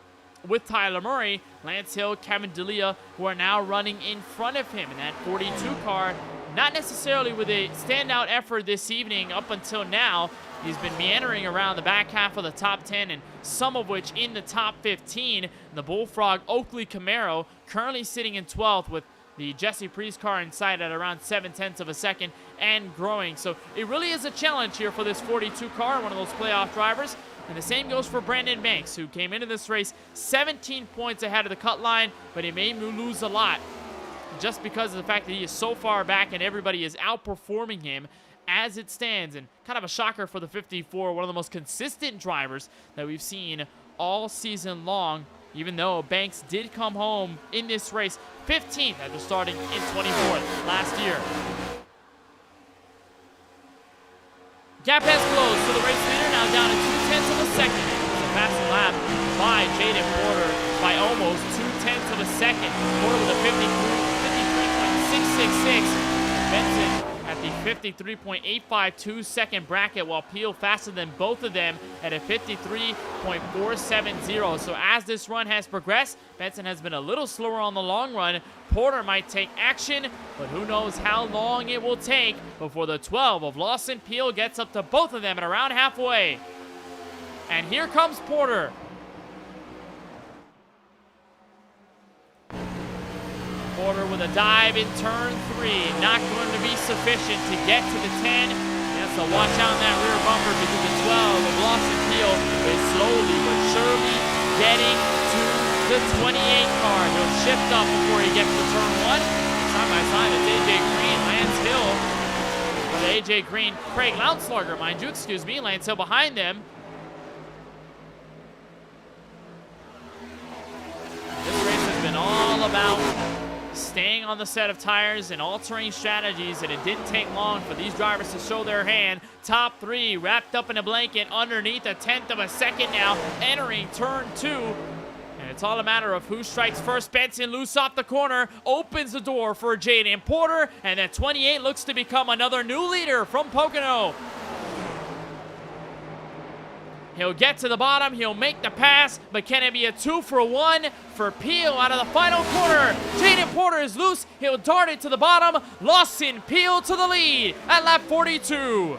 with Tyler Murray, Lance Hill, Kevin D'Elia, who are now running in front of him in that 42 car. Not necessarily with a standout effort this evening up until now. He's been meandering around the back half of the top 10, and some of which in the top 15. The Bullfrog Oakley Camaro currently sitting in 12th with the Jesse Priest car inside at around 7/10 of a second and growing. So it really is a challenge here for this 42 car, one of those playoff drivers. And the same goes for Brandon Banks, who came into this race 17 points ahead of the cut line, but he may lose a lot just because of the fact that he is so far back and everybody is outperforming him as it stands. And kind of a shocker for the 54, one of the most consistent drivers that we've seen all season long, even though Banks did come home in this race 15th after starting in 24th last year. Gap has closed for the race leader, now down to 2/10 of a second. It's a fast lap by Jaden Porter by almost 2/10 of a second. Porter with a 53.666. Benson at the 53.852 second bracket, while Peel faster than both of them at a 53.470. So as this run has progressed, Benson has been a little slower on the long run. Porter might take action, but who knows how long it will take before the 12 of Lawson Peel gets up to both of them at around halfway. And here comes Porter. Porter with a dive in turn 3. Not going to be sufficient to get to the 10. He has to watch out in that rear bumper because the 12 of Lawson Peel is slowly but surely getting to the 28 car. He'll shift up before he gets to turn 1. Side by side, it's AJ Green, Lance Hill. With AJ Green, Craig Lautenschlager, mind you, excuse me. Lance Hill behind them. This race has been all about staying on the set of tires and all-terrain strategies, and it didn't take long for these drivers to show their hand. Top 3 wrapped up in a blanket underneath a 10th of a second now, entering turn 2. And It's all a matter of who strikes first. Benson loose off the corner, opens the door for Jaden Porter, and then 28 looks to become another new leader from Pocono. He'll get to the bottom, he'll make the pass, but can it be a 2-for-1 for Peel out of the final corner? Jaden Porter is loose, he'll dart it to the bottom. Lawson Peel to the lead at lap 42.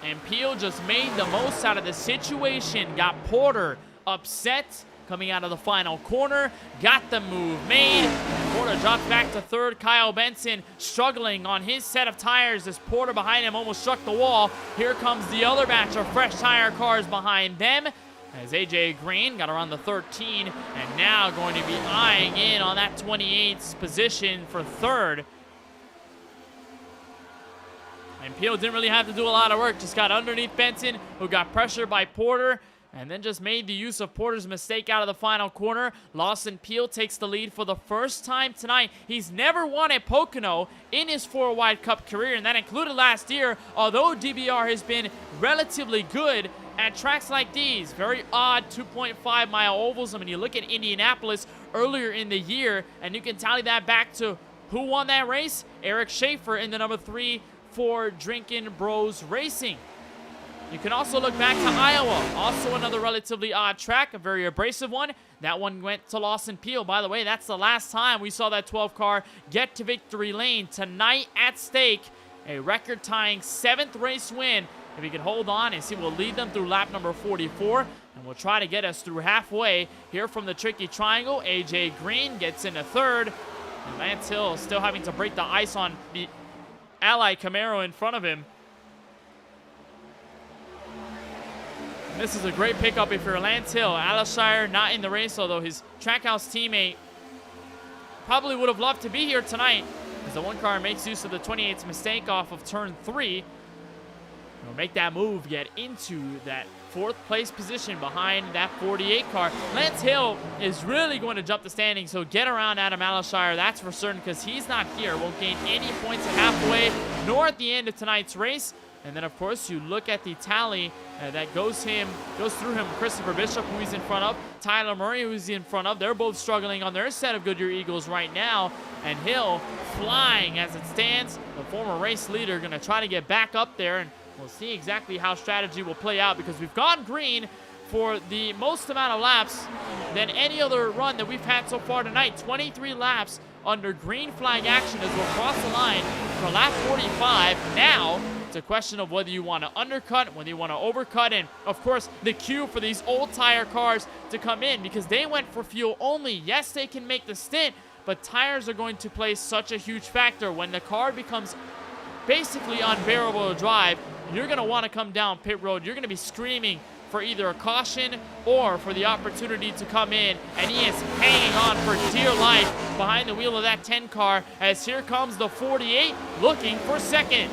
And Peel just made the most out of the situation. Got Porter upset coming out of the final corner. Got the move made. Porter drops back to third. Kyle Benson struggling on his set of tires as Porter behind him almost struck the wall. Here comes the other batch of fresh tire cars behind them, as AJ Green got around the 13 and now going to be eyeing in on that 28's position for third. And Peel didn't really have to do a lot of work, just got underneath Benson, who got pressured by Porter, and then just made the use of Porter's mistake out of the final corner. Lawson Peel takes the lead for the first time tonight. He's never won at Pocono in his 4-wide cup career, and that included last year, although DBR has been relatively good at tracks like these. Very odd 2.5-mile ovals. I mean, you look at Indianapolis earlier in the year, and you can tally that back to who won that race? Eric Schaefer in the number 3 for Drinkin' Bros Racing. You can also look back to Iowa, also another relatively odd track, a very abrasive one. That one went to Lawson Peel. By the way, that's the last time we saw that 12 car get to victory lane. Tonight at stake, a record-tying 7th race win. If he can hold on, and see, we'll lead them through lap number 44, and we'll try to get us through halfway here from the tricky triangle. AJ Green gets into third, and Lance Hill still having to break the ice on the Ally Camaro in front of him. And this is a great pickup if you're Lance Hill. Alshire not in the race, although his Trackhouse teammate probably would have loved to be here tonight, as the 1 car makes use of the 28's mistake off of turn 3. He'll make that move, get into that 4th place position behind that 48 car. Lance Hill is really going to jump the standings, so get around Adam Alshire, that's for certain, because he's not here. Won't gain any points at halfway, nor at the end of tonight's race. And then, of course, you look at the tally that goes through him. Christopher Bishop, who he's in front of. Tyler Murray, who's in front of. They're both struggling on their set of Goodyear Eagles right now. And Hill flying as it stands. The former race leader going to try to get back up there, and we'll see exactly how strategy will play out, because we've gone green for the most amount of laps than any other run that we've had so far tonight. 23 laps under green flag action as we'll cross the line for lap 45. Now, it's a question of whether you want to undercut, whether you want to overcut, and, of course, the cue for these old tire cars to come in, because they went for fuel only. Yes, they can make the stint, but tires are going to play such a huge factor. When the car becomes basically unbearable to drive, you're going to want to come down pit road. You're going to be screaming for either a caution or for the opportunity to come in, and he is hanging on for dear life behind the wheel of that 10 car, as here comes the 48 looking for second.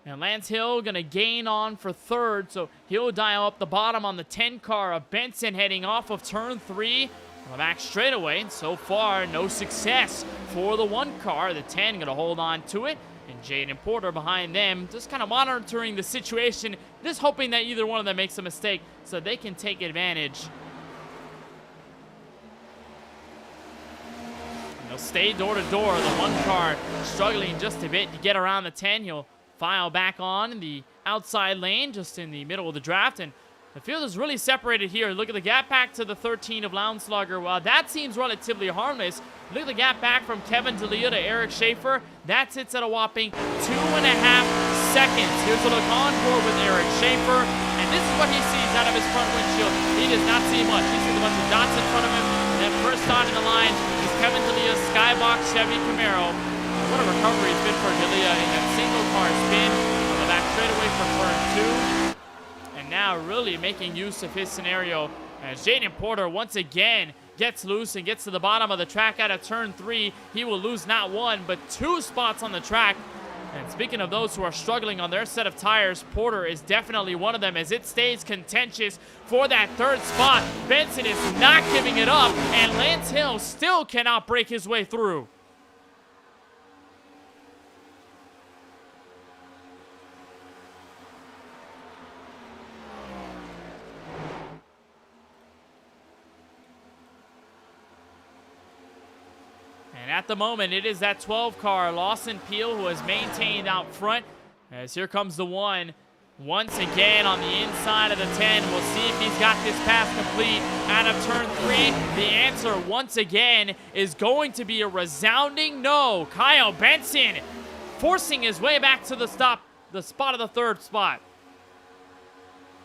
And Lance Hill going to gain on for third, so he'll dial up the bottom on the 10 car of Benson heading off of turn 3 on the back straightaway. And so far, no success for the 1 car. The 10 going to hold on to it, and Jaden Porter behind them, just kind of monitoring the situation, just hoping that either one of them makes a mistake so they can take advantage. And they'll stay door to door. The 1 car struggling just a bit to get around the 10. He'll file back on the outside lane, just in the middle of the draft, and the field is really separated here. Look at the gap back to the 13 of Lounslugger. Well, that seems relatively harmless. Look at the gap back from Kevin D'Elia to Eric Schaefer. That sits at a whopping 2.5 seconds. Here's a look on board with Eric Schaefer, and this is what he sees out of his front windshield. He does not see much. He sees a bunch of dots in front of him, and then first on in the line is Kevin D'Elia's Skybox Chevy Camaro. What a recovery it's been for D'Elia in that single car spin on the back straightaway for turn 2. And now really making use of his scenario as Jaden Porter once again gets loose and gets to the bottom of the track out of turn 3, he will lose not 1, but 2 spots on the track. And speaking of those who are struggling on their set of tires, Porter is definitely one of them as it stays contentious for that 3rd spot. Benson is not giving it up, and Lance Hill still cannot break his way through. And at the moment, it is that 12 car, Lawson Peel, who has maintained out front. As here comes the 1. Once again on the inside of the 10. We'll see if he's got this pass complete out of turn 3. The answer, once again, is going to be a resounding no. Kyle Benson forcing his way back to the spot of the 3rd spot.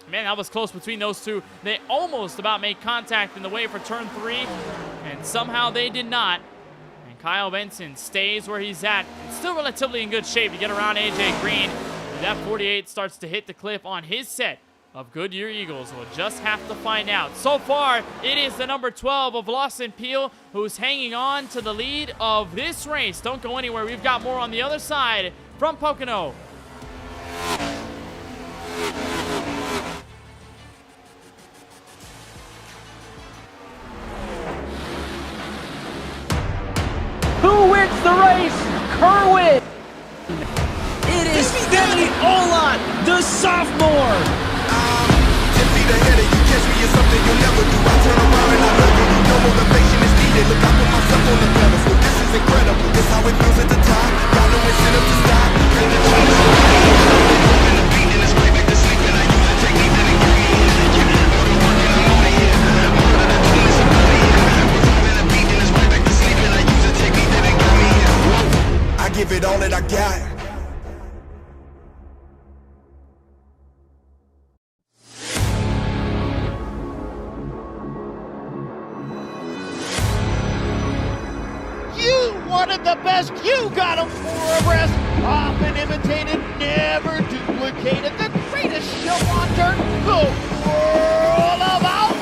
Man, that was close between those two. They almost about made contact in the way for turn 3, and somehow they did not. Kyle Benson stays where he's at. It's still relatively in good shape to get around AJ Green. And that 48 starts to hit the cliff on his set of Goodyear Eagles. We'll just have to find out. So far, it is the number 12 of Lawson Peel who's hanging on to the lead of this race. Don't go anywhere. We've got more on the other side from Pocono. Who wins the race? Kerwin! It is Stanley Olot, the sophomore! Tipsy the header, you catch me in something you'll never do. I turn around and I love you. No motivation is needed. Look, I put myself on the pedestal. This is incredible. This how it feels at the top. Y'all know it's set up to stop. In the chase, in the beat, and it's right back to sleep. And I use the technique that it gives me energy. All the work and I'm on it, yeah. More than the tune is a bloody, yeah. In the beat, and it's right back to sleep. And I use the technique that it got me, yeah. I give it all that I got. Wanted the best, you got him for a rest. Often imitated, never duplicated. The greatest show on dirt, the World of Outlaws.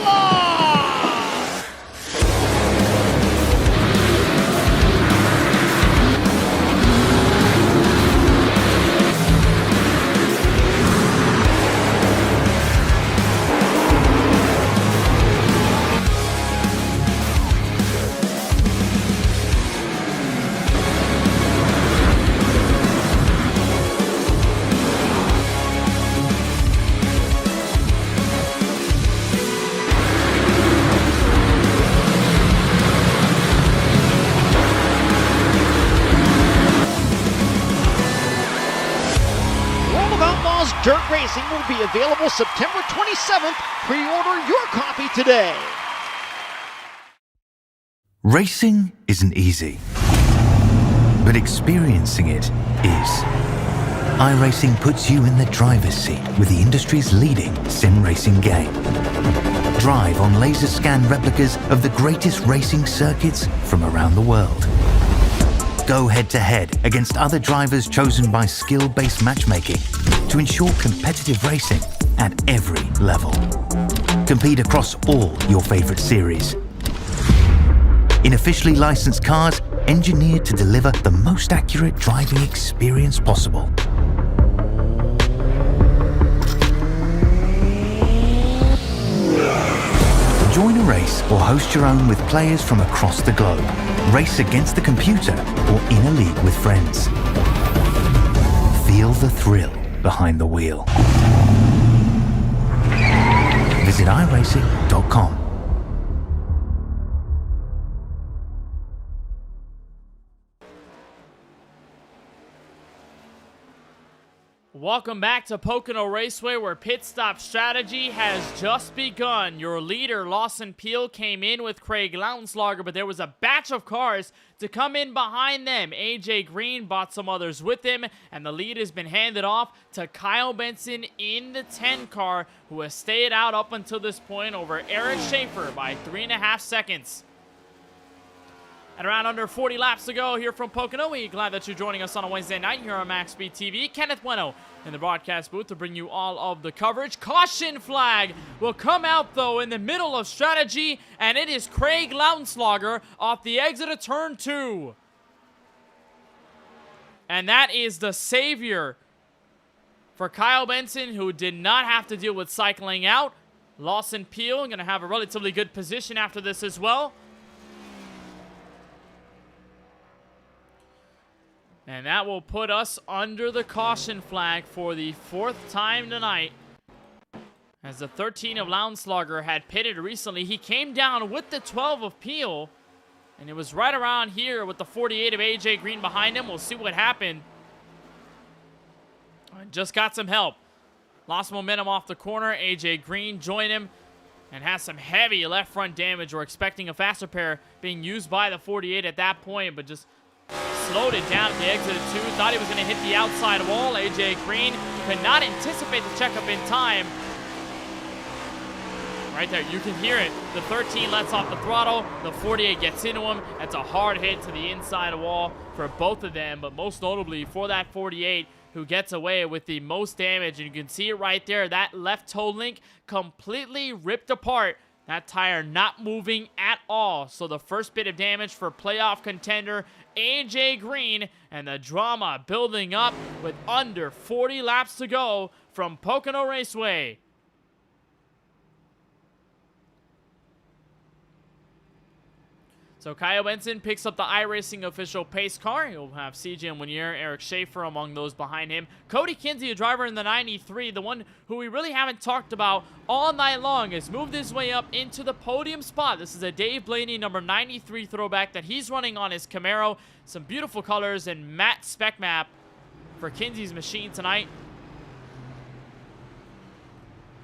Dirt Racing will be available September 27th. Pre-order your copy today. Racing isn't easy, but experiencing it is. iRacing puts you in the driver's seat with the industry's leading sim racing game. Drive on laser scan replicas of the greatest racing circuits from around the world. Go head-to-head against other drivers chosen by skill-based matchmaking to ensure competitive racing at every level. Compete across all your favorite series. In officially licensed cars, engineered to deliver the most accurate driving experience possible. Join a race or host your own with players from across the globe. Race against the computer or in a league with friends. Feel the thrill behind the wheel. Visit iRacing.com. Welcome back to Pocono Raceway, where pit stop strategy has just begun. Your leader, Lawson Peel, came in with Craig Lautenslager, but there was a batch of cars to come in behind them. AJ Green bought some others with him, and the lead has been handed off to Kyle Benson in the 10 car, who has stayed out up until this point over Eric Schaefer by 3.5 seconds. And around under 40 laps to go here from Pocono. We're glad that you're joining us on a Wednesday night here on MaxSpeedTV. Kenneth Bueno in the broadcast booth to bring you all of the coverage. Caution flag will come out, though, in the middle of strategy, and it is Craig Lautenschlager off the exit of turn 2. And that is the savior for Kyle Benson, who did not have to deal with cycling out. Lawson Peel going to have a relatively good position after this as well. And that will put us under the caution flag for the 4th time tonight. As the 13 of Lautenschlager had pitted recently, he came down with the 12 of Peel. And it was right around here with the 48 of AJ Green behind him. We'll see what happened. Just got some help. Lost momentum off the corner. AJ Green joined him and has some heavy left front damage. We're expecting a faster pair being used by the 48 at that point, but just slowed it down at the exit of 2. Thought he was going to hit the outside wall. AJ Green could not anticipate the checkup in time. Right there, you can hear it. The 13 lets off the throttle. The 48 gets into him. That's a hard hit to the inside wall for both of them, but most notably for that 48, who gets away with the most damage. And you can see it right there. That left toe link completely ripped apart. That tire not moving at all. So the first bit of damage for playoff contender AJ Green, and the drama building up with under 40 laps to go from Pocono Raceway. So Kyle Benson picks up the iRacing official pace car. He'll have CJ Munier, Eric Schaefer among those behind him. Cody Kinsey, a driver in the 93, the one who we really haven't talked about all night long, has moved his way up into the podium spot. This is a Dave Blaney number 93 throwback that he's running on his Camaro. Some beautiful colors and matte spec map for Kinsey's machine tonight.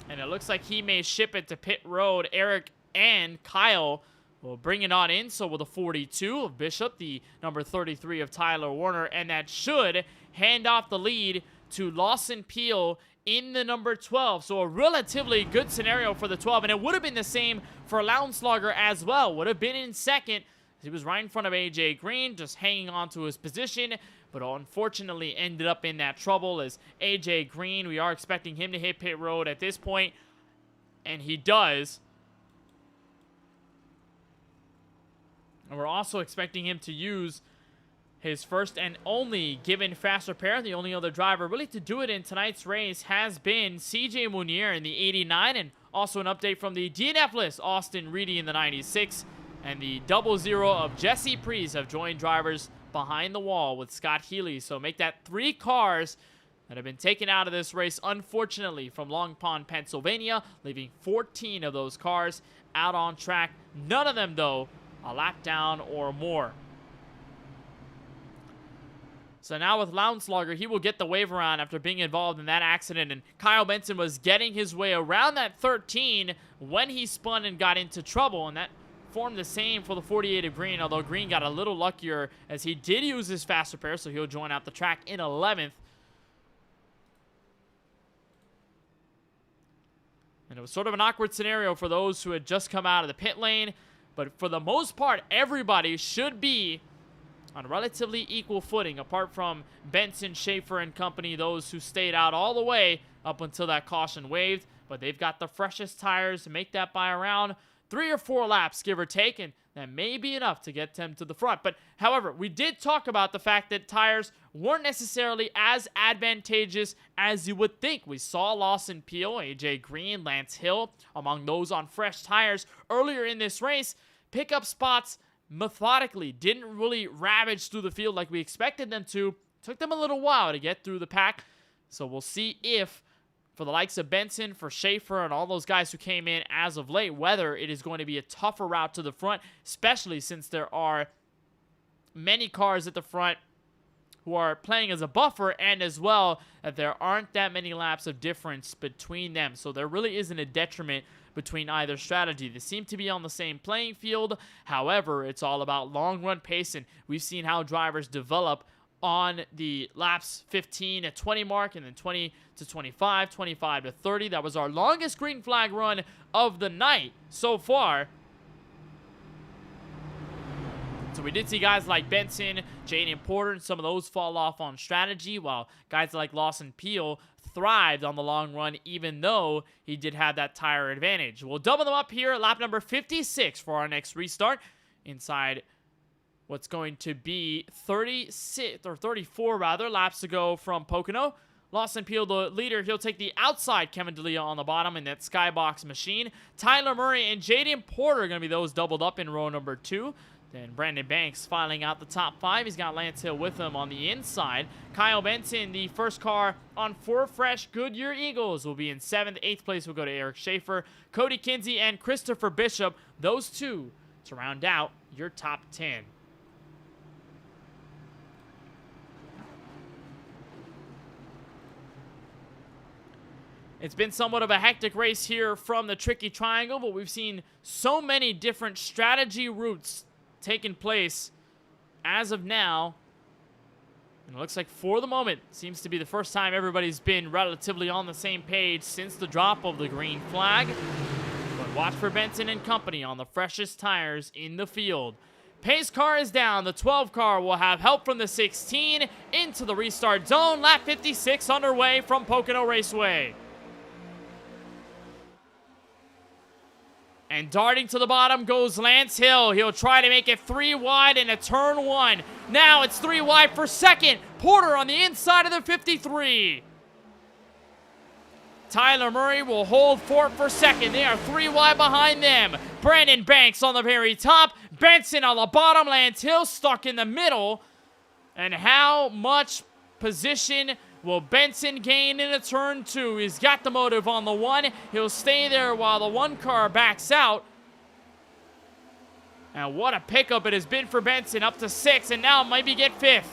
And it looks like he may ship it to pit road. Eric and Kyle will bring it on in. So will the 42 of Bishop, the number 33 of Tyler Warner, and that should hand off the lead to Lawson Peel in the number 12. So a relatively good scenario for the 12, and it would have been the same for Lautenschlager as well. Would have been in second. He was right in front of AJ Green, just hanging on to his position, but unfortunately ended up in that trouble as AJ Green, we are expecting him to hit pit road at this point, and he does. And we're also expecting him to use his first and only given faster pair. The only other driver really to do it in tonight's race has been CJ Munier in the 89. And also an update from the DNF list, Austin Reedy in the 96. And the 00 of Jesse Priest have joined drivers behind the wall with Scott Healy. So make that 3 cars that have been taken out of this race, unfortunately, from Long Pond, Pennsylvania, leaving 14 of those cars out on track. None of them, though, a lap down or more. So now with Lautenschlager, he will get the wave around after being involved in that accident. And Kyle Benson was getting his way around that 13 when he spun and got into trouble. And that formed the same for the 48 of Green, although Green got a little luckier as he did use his faster pair, so he'll join out the track in 11th. And it was sort of an awkward scenario for those who had just come out of the pit lane. But for the most part, everybody should be on relatively equal footing, apart from Benson, Schaefer, and company, those who stayed out all the way up until that caution waved. But they've got the freshest tires to make that by around 3 or 4 laps, give or take, and that may be enough to get them to the front. But, however, we did talk about the fact that tires weren't necessarily as advantageous as you would think. We saw Lawson Peel, AJ Green, Lance Hill, among those on fresh tires earlier in this race, pick up spots methodically. Didn't really ravage through the field like we expected them to. Took them a little while to get through the pack. So we'll see if, for the likes of Benson, for Schaefer, and all those guys who came in as of late, whether it is going to be a tougher route to the front, especially since there are many cars at the front who are playing as a buffer, and as well that there aren't that many laps of difference between them. So there really isn't a detriment between either strategy. They seem to be on the same playing field. However, it's all about long run pace, and we've seen how drivers develop on the laps 15 to 20 mark, and then 20 to 25, 25 to 30. That was our longest green flag run of the night so far. So we did see guys like Benson, Jaden Porter, and some of those fall off on strategy, while guys like Lawson Peel thrived on the long run, even though he did have that tire advantage. We'll double them up here at lap number 56 for our next restart inside what's going to be 36 or 34 rather laps to go from Pocono. Lawson Peel, the leader, he'll take the outside Kevin D'Elia on the bottom in that skybox machine. Tyler Murray and Jaden Porter are going to be those doubled up in row number 2. Then Brandon Banks filing out the top 5. He's got Lance Hill with him on the inside. Kyle Benson, the first car on 4 fresh Goodyear Eagles, will be in 7th. 8th place will go to Eric Schaefer. Cody Kinsey and Christopher Bishop, those two to round out your top 10. It's been somewhat of a hectic race here from the Tricky Triangle, but we've seen so many different strategy routes taking place as of now. And it looks like for the moment, seems to be the first time everybody's been relatively on the same page since the drop of the green flag. But watch for Benson and company on the freshest tires in the field. Pace car is down. The 12 car will have help from the 16 into the restart zone. Lap 56 underway from Pocono Raceway. And darting to the bottom goes Lance Hill. He'll try to make it 3 wide in a turn 1. Now it's 3 wide for second. Porter on the inside of the 53. Tyler Murray will hold fort for second. They are 3 wide behind them. Brandon Banks on the very top. Benson on the bottom. Lance Hill stuck in the middle. And how much position will Benson gain in a turn 2? He's got the motive on the 1. He'll stay there while the 1 car backs out. And what a pickup it has been for Benson, up to 6, and now maybe get 5th.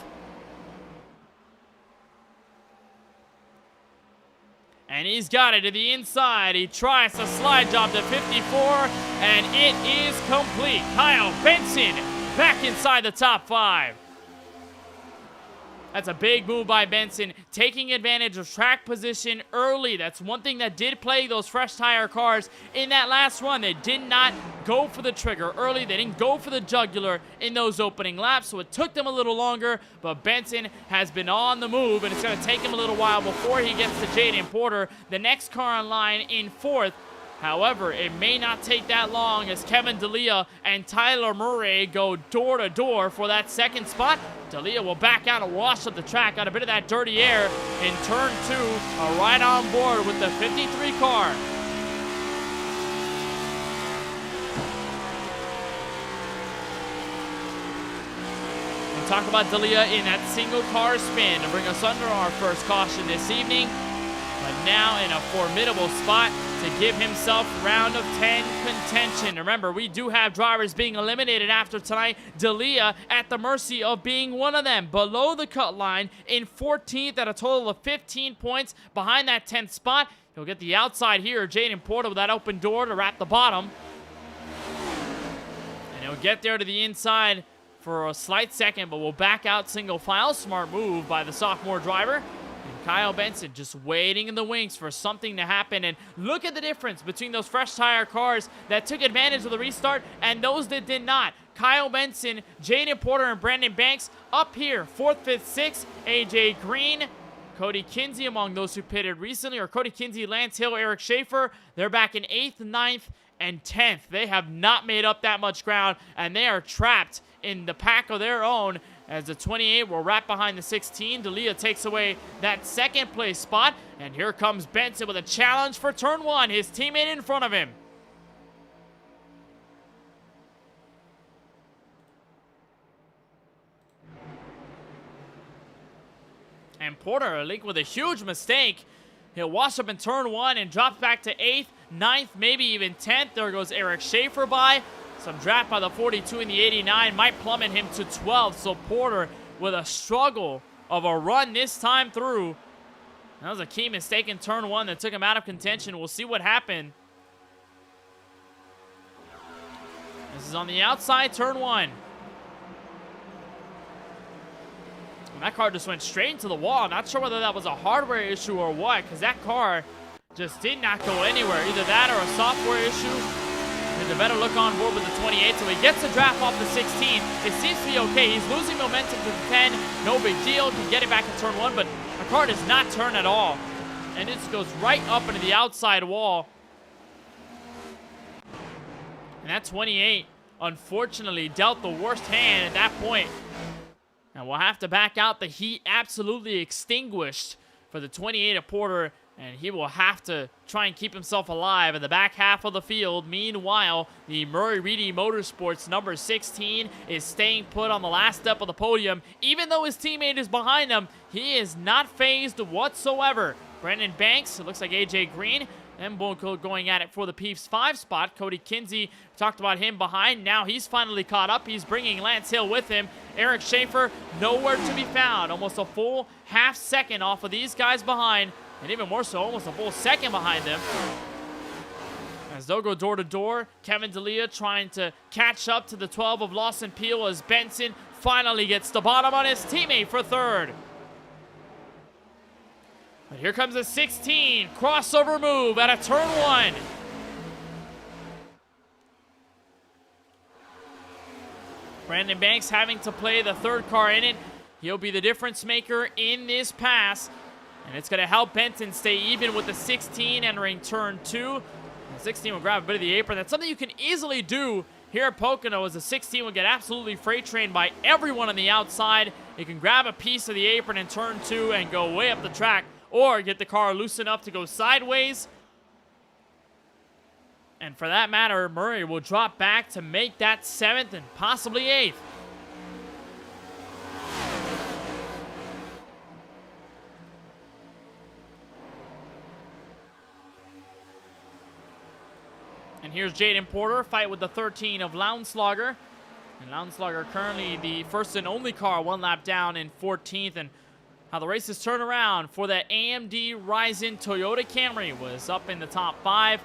And he's got it to the inside. He tries to slide job to 54, and it is complete. Kyle Benson back inside the top 5. That's a big move by Benson, taking advantage of track position early. That's one thing that did plague those fresh tire cars in that last run. They did not go for the trigger early. They didn't go for the jugular in those opening laps, so it took them a little longer. But Benson has been on the move, and it's going to take him a little while before he gets to Jaden Porter, the next car in line in 4th. However, it may not take that long as Kevin D'Elia and Tyler Murray go door to door for that second spot. D'Elia will back out and wash up the track, got a bit of that dirty air in turn 2, right on board with the 53 car. We'll talk about D'Elia in that single car spin to bring us under our first caution this evening. But now in a formidable spot to give himself round of 10 contention. Remember, we do have drivers being eliminated after tonight. D'Elia at the mercy of being one of them. Below the cut line in 14th at a total of 15 points behind that 10th spot. He'll get the outside here. Jaden Porter with that open door to wrap the bottom. And he'll get there to the inside for a slight second, but will back out single file. Smart move by the sophomore driver. Kyle Benson just waiting in the wings for something to happen. And look at the difference between those fresh tire cars that took advantage of the restart and those that did not. Kyle Benson, Jaden Porter, and Brandon Banks up here. 4th, 5th, 6th. AJ Green, Cody Kinsey among those who pitted recently. Or Cody Kinsey, Lance Hill, Eric Schaefer. They're back in 8th, 9th, and 10th. They have not made up that much ground, and they are trapped in the pack of their own. As the 28 will wrap behind the 16. D'Elia takes away that second place spot. And here comes Benson with a challenge for turn 1. His teammate in front of him. And Porter, linked with a huge mistake. He'll wash up in turn 1 and drops back to 8th, 9th, maybe even 10th. There goes Eric Schaefer by. Some draft by the 42 and the 89 might plummet him to 12th. So Porter with a struggle of a run this time through. That was a key mistake in turn 1 that took him out of contention. We'll see what happened. This is on the outside, turn 1. And that car just went straight into the wall. Not sure whether that was a hardware issue or what, because that car just did not go anywhere. Either that or a software issue. is a better look on board with the 28, so he gets the draft off the 16. It seems to be okay. He's losing momentum to the 10. No big deal. Can get it back in turn 1, but the car does not turn at all. And it just goes right up into the outside wall. And that 28, unfortunately, dealt the worst hand at that point. And we'll have to back out. The heat absolutely extinguished for the 28 of Porter, and he will have to try and keep himself alive in the back half of the field. Meanwhile, the Murray Reedy Motorsports number 16 is staying put on the last step of the podium. Even though his teammate is behind him, he is not fazed whatsoever. Brandon Banks, it looks like AJ Green, and Pocono going at it for the Peeps 5 spot. Cody Kinsey, we talked about him behind. Now he's finally caught up. He's bringing Lance Hill with him. Eric Schaefer, nowhere to be found. Almost a full half second off of these guys behind. And even more so, almost a full second behind them. As they'll go door to door, Kevin D'Elia trying to catch up to the 12 of Lawson Peel as Benson finally gets the bottom on his teammate for third. But here comes a 16 crossover move out of turn 1. Brandon Banks having to play the third car in it. He'll be the difference maker in this pass. And it's going to help Benson stay even with the 16 entering turn 2. The 16 will grab a bit of the apron. That's something you can easily do here at Pocono, as the 16 will get absolutely freight trained by everyone on the outside. You can grab a piece of the apron in turn 2 and go way up the track, or get the car loose enough to go sideways. And for that matter, Murray will drop back to make that 7th and possibly 8th. And here's Jaden Porter, fight with the 13 of Lounslauger. And Lounslauger currently the first and only car 1 lap down in 14th. And how the races turn around for the AMD Ryzen Toyota Camry was up in the top 5.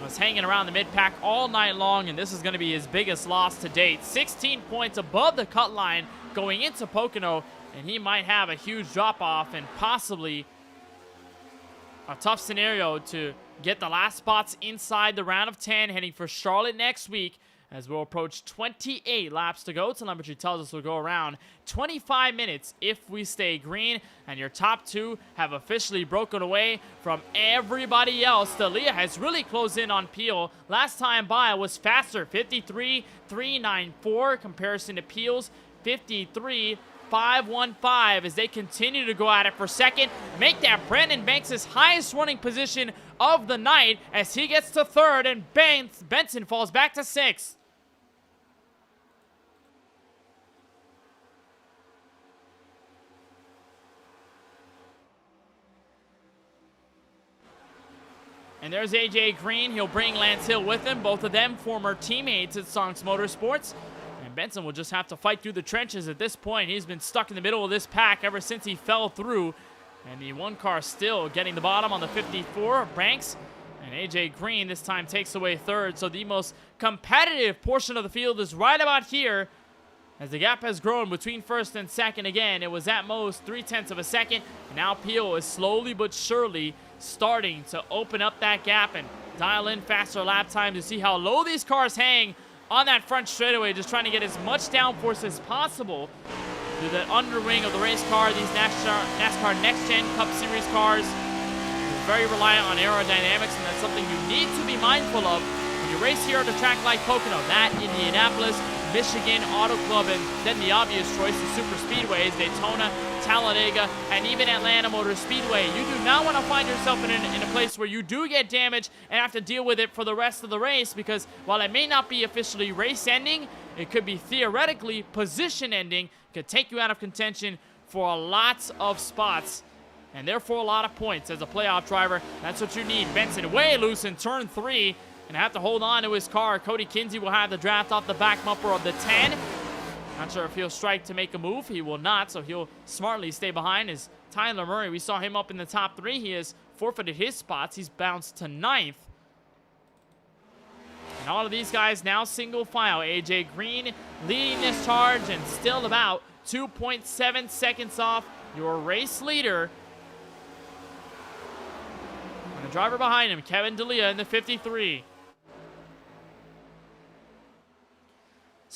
Was hanging around the mid-pack all night long, and this is going to be his biggest loss to date. 16 points above the cut line going into Pocono, and he might have a huge drop-off and possibly a tough scenario to get the last spots inside the round of 10, heading for Charlotte next week, as we'll approach 28 laps to go. Telemetry tells us we'll go around 25 minutes if we stay green. And your top 2 have officially broken away from everybody else. D'Elia has really closed in on Peel. Last time by was faster, 53.394 comparison to Peel's 53.515, as they continue to go at it for second. Make that Brandon Banks' highest running position of the night as he gets to third, and Benson falls back to 6th. And there's AJ Green. He'll bring Lance Hill with him. Both of them former teammates at Sonks Motorsports. And Benson will just have to fight through the trenches at this point. He's been stuck in the middle of this pack ever since he fell through. And the 1 car still getting the bottom on the 54 of Banks. And AJ Green this time takes away third. So the most competitive portion of the field is right about here, as the gap has grown between first and second again. It was at most 0.3 of a second. And now Peel is slowly but surely starting to open up that gap and dial in faster lap times to see how low these cars hang on that front straightaway, just trying to get as much downforce as possible through the underwing of the race car. These NASCAR Next Gen Cup Series cars are very reliant on aerodynamics, and that's something you need to be mindful of when you race here at a track like Pocono. That, Indianapolis, Michigan, Auto Club, and then the obvious choice, the super speedways, Daytona, Talladega, and even Atlanta Motor Speedway. You do not want to find yourself in a place where you do get damage and have to deal with it for the rest of the race, because while it may not be officially race ending, it could be theoretically position ending. It could take you out of contention for lots of spots, and therefore a lot of points as a playoff driver. That's what you need. Benson way loose in turn 3 and have to hold on to his car. Cody Kinsey will have the draft off the back bumper of the 10. Not sure if he'll strike to make a move. He will not, so he'll smartly stay behind. As Tyler Murray, we saw him up in the top 3. He has forfeited his spots. He's bounced to 9th. And all of these guys now single file. AJ Green leading this charge and still about 2.7 seconds off your race leader. And the driver behind him, Kevin D'Elia in the 53.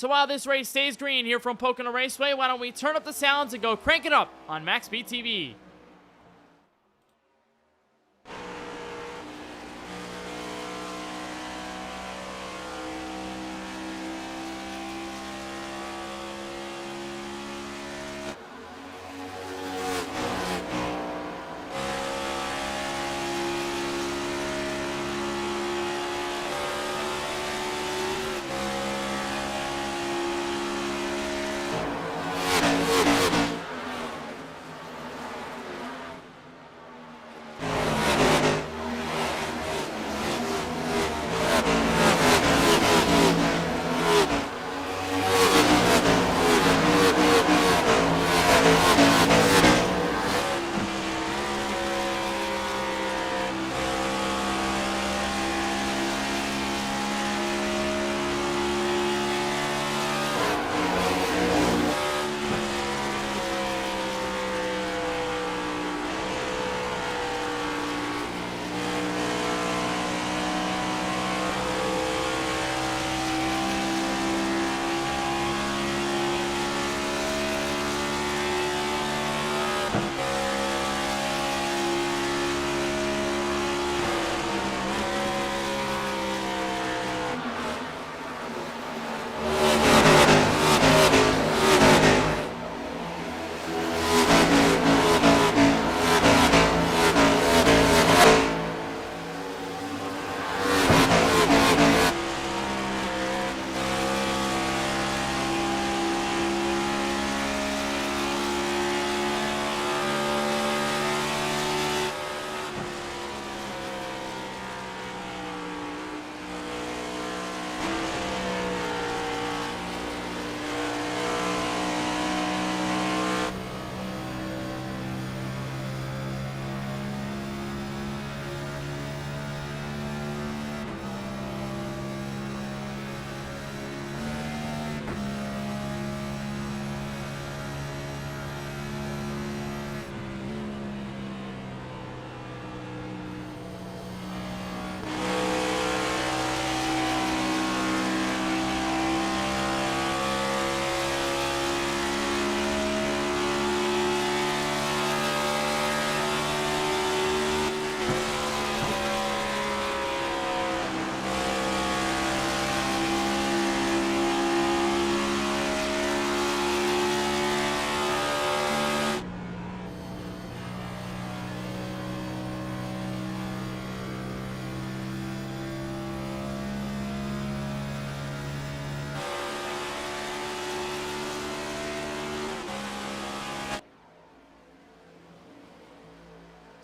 So while this race stays green here from Pocono Raceway, why don't we turn up the sounds and go crank it up on MaxSpeedTV.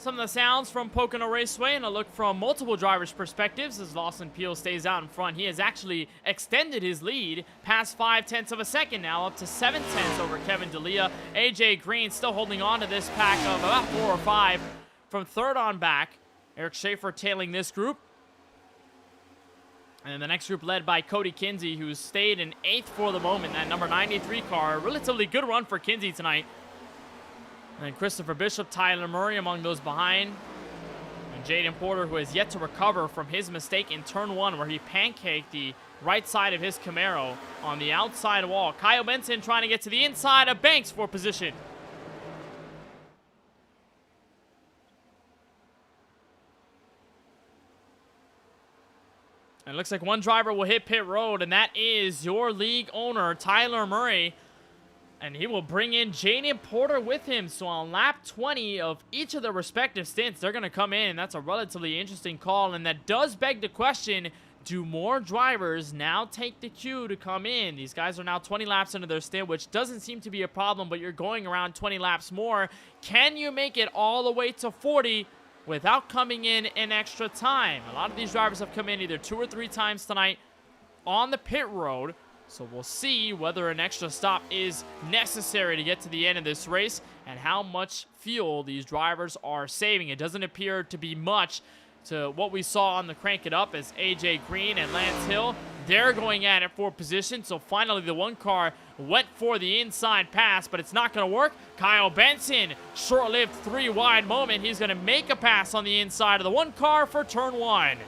Some of the sounds from Pocono Raceway and a look from multiple drivers' perspectives as Lawson Peel stays out in front. He has actually extended his lead past 0.5 of a second now, up to 0.7 over Kevin D'Elia. AJ Green still holding on to this pack of about 4 or 5 from third on back. Eric Schaefer tailing this group. And then the next group led by Cody Kinsey, who stayed in 8th for the moment. That number 93 car, a relatively good run for Kinsey tonight. And then Christopher Bishop, Tyler Murray among those behind. And Jaden Porter, who has yet to recover from his mistake in turn 1, where he pancaked the right side of his Camaro on the outside wall. Kyle Benson trying to get to the inside of Banks for position. And it looks like one driver will hit pit road, and that is your league owner, Tyler Murray. And he will bring in Jaden Porter with him. So on lap 20 of each of their respective stints, they're going to come in. That's a relatively interesting call. And that does beg the question, do more drivers now take the cue to come in? These guys are now 20 laps into their stint, which doesn't seem to be a problem, but you're going around 20 laps more. Can you make it all the way to 40 without coming in extra time? A lot of these drivers have come in either 2 or 3 times tonight on the pit road. So we'll see whether an extra stop is necessary to get to the end of this race and how much fuel these drivers are saving. It doesn't appear to be much to what we saw on the Crank It Up as AJ Green and Lance Hill, they're going at it for position. So finally the one car went for the inside pass, but it's not going to work. Kyle Benson, short-lived 3 wide moment. He's going to make a pass on the inside of the one car for turn 1.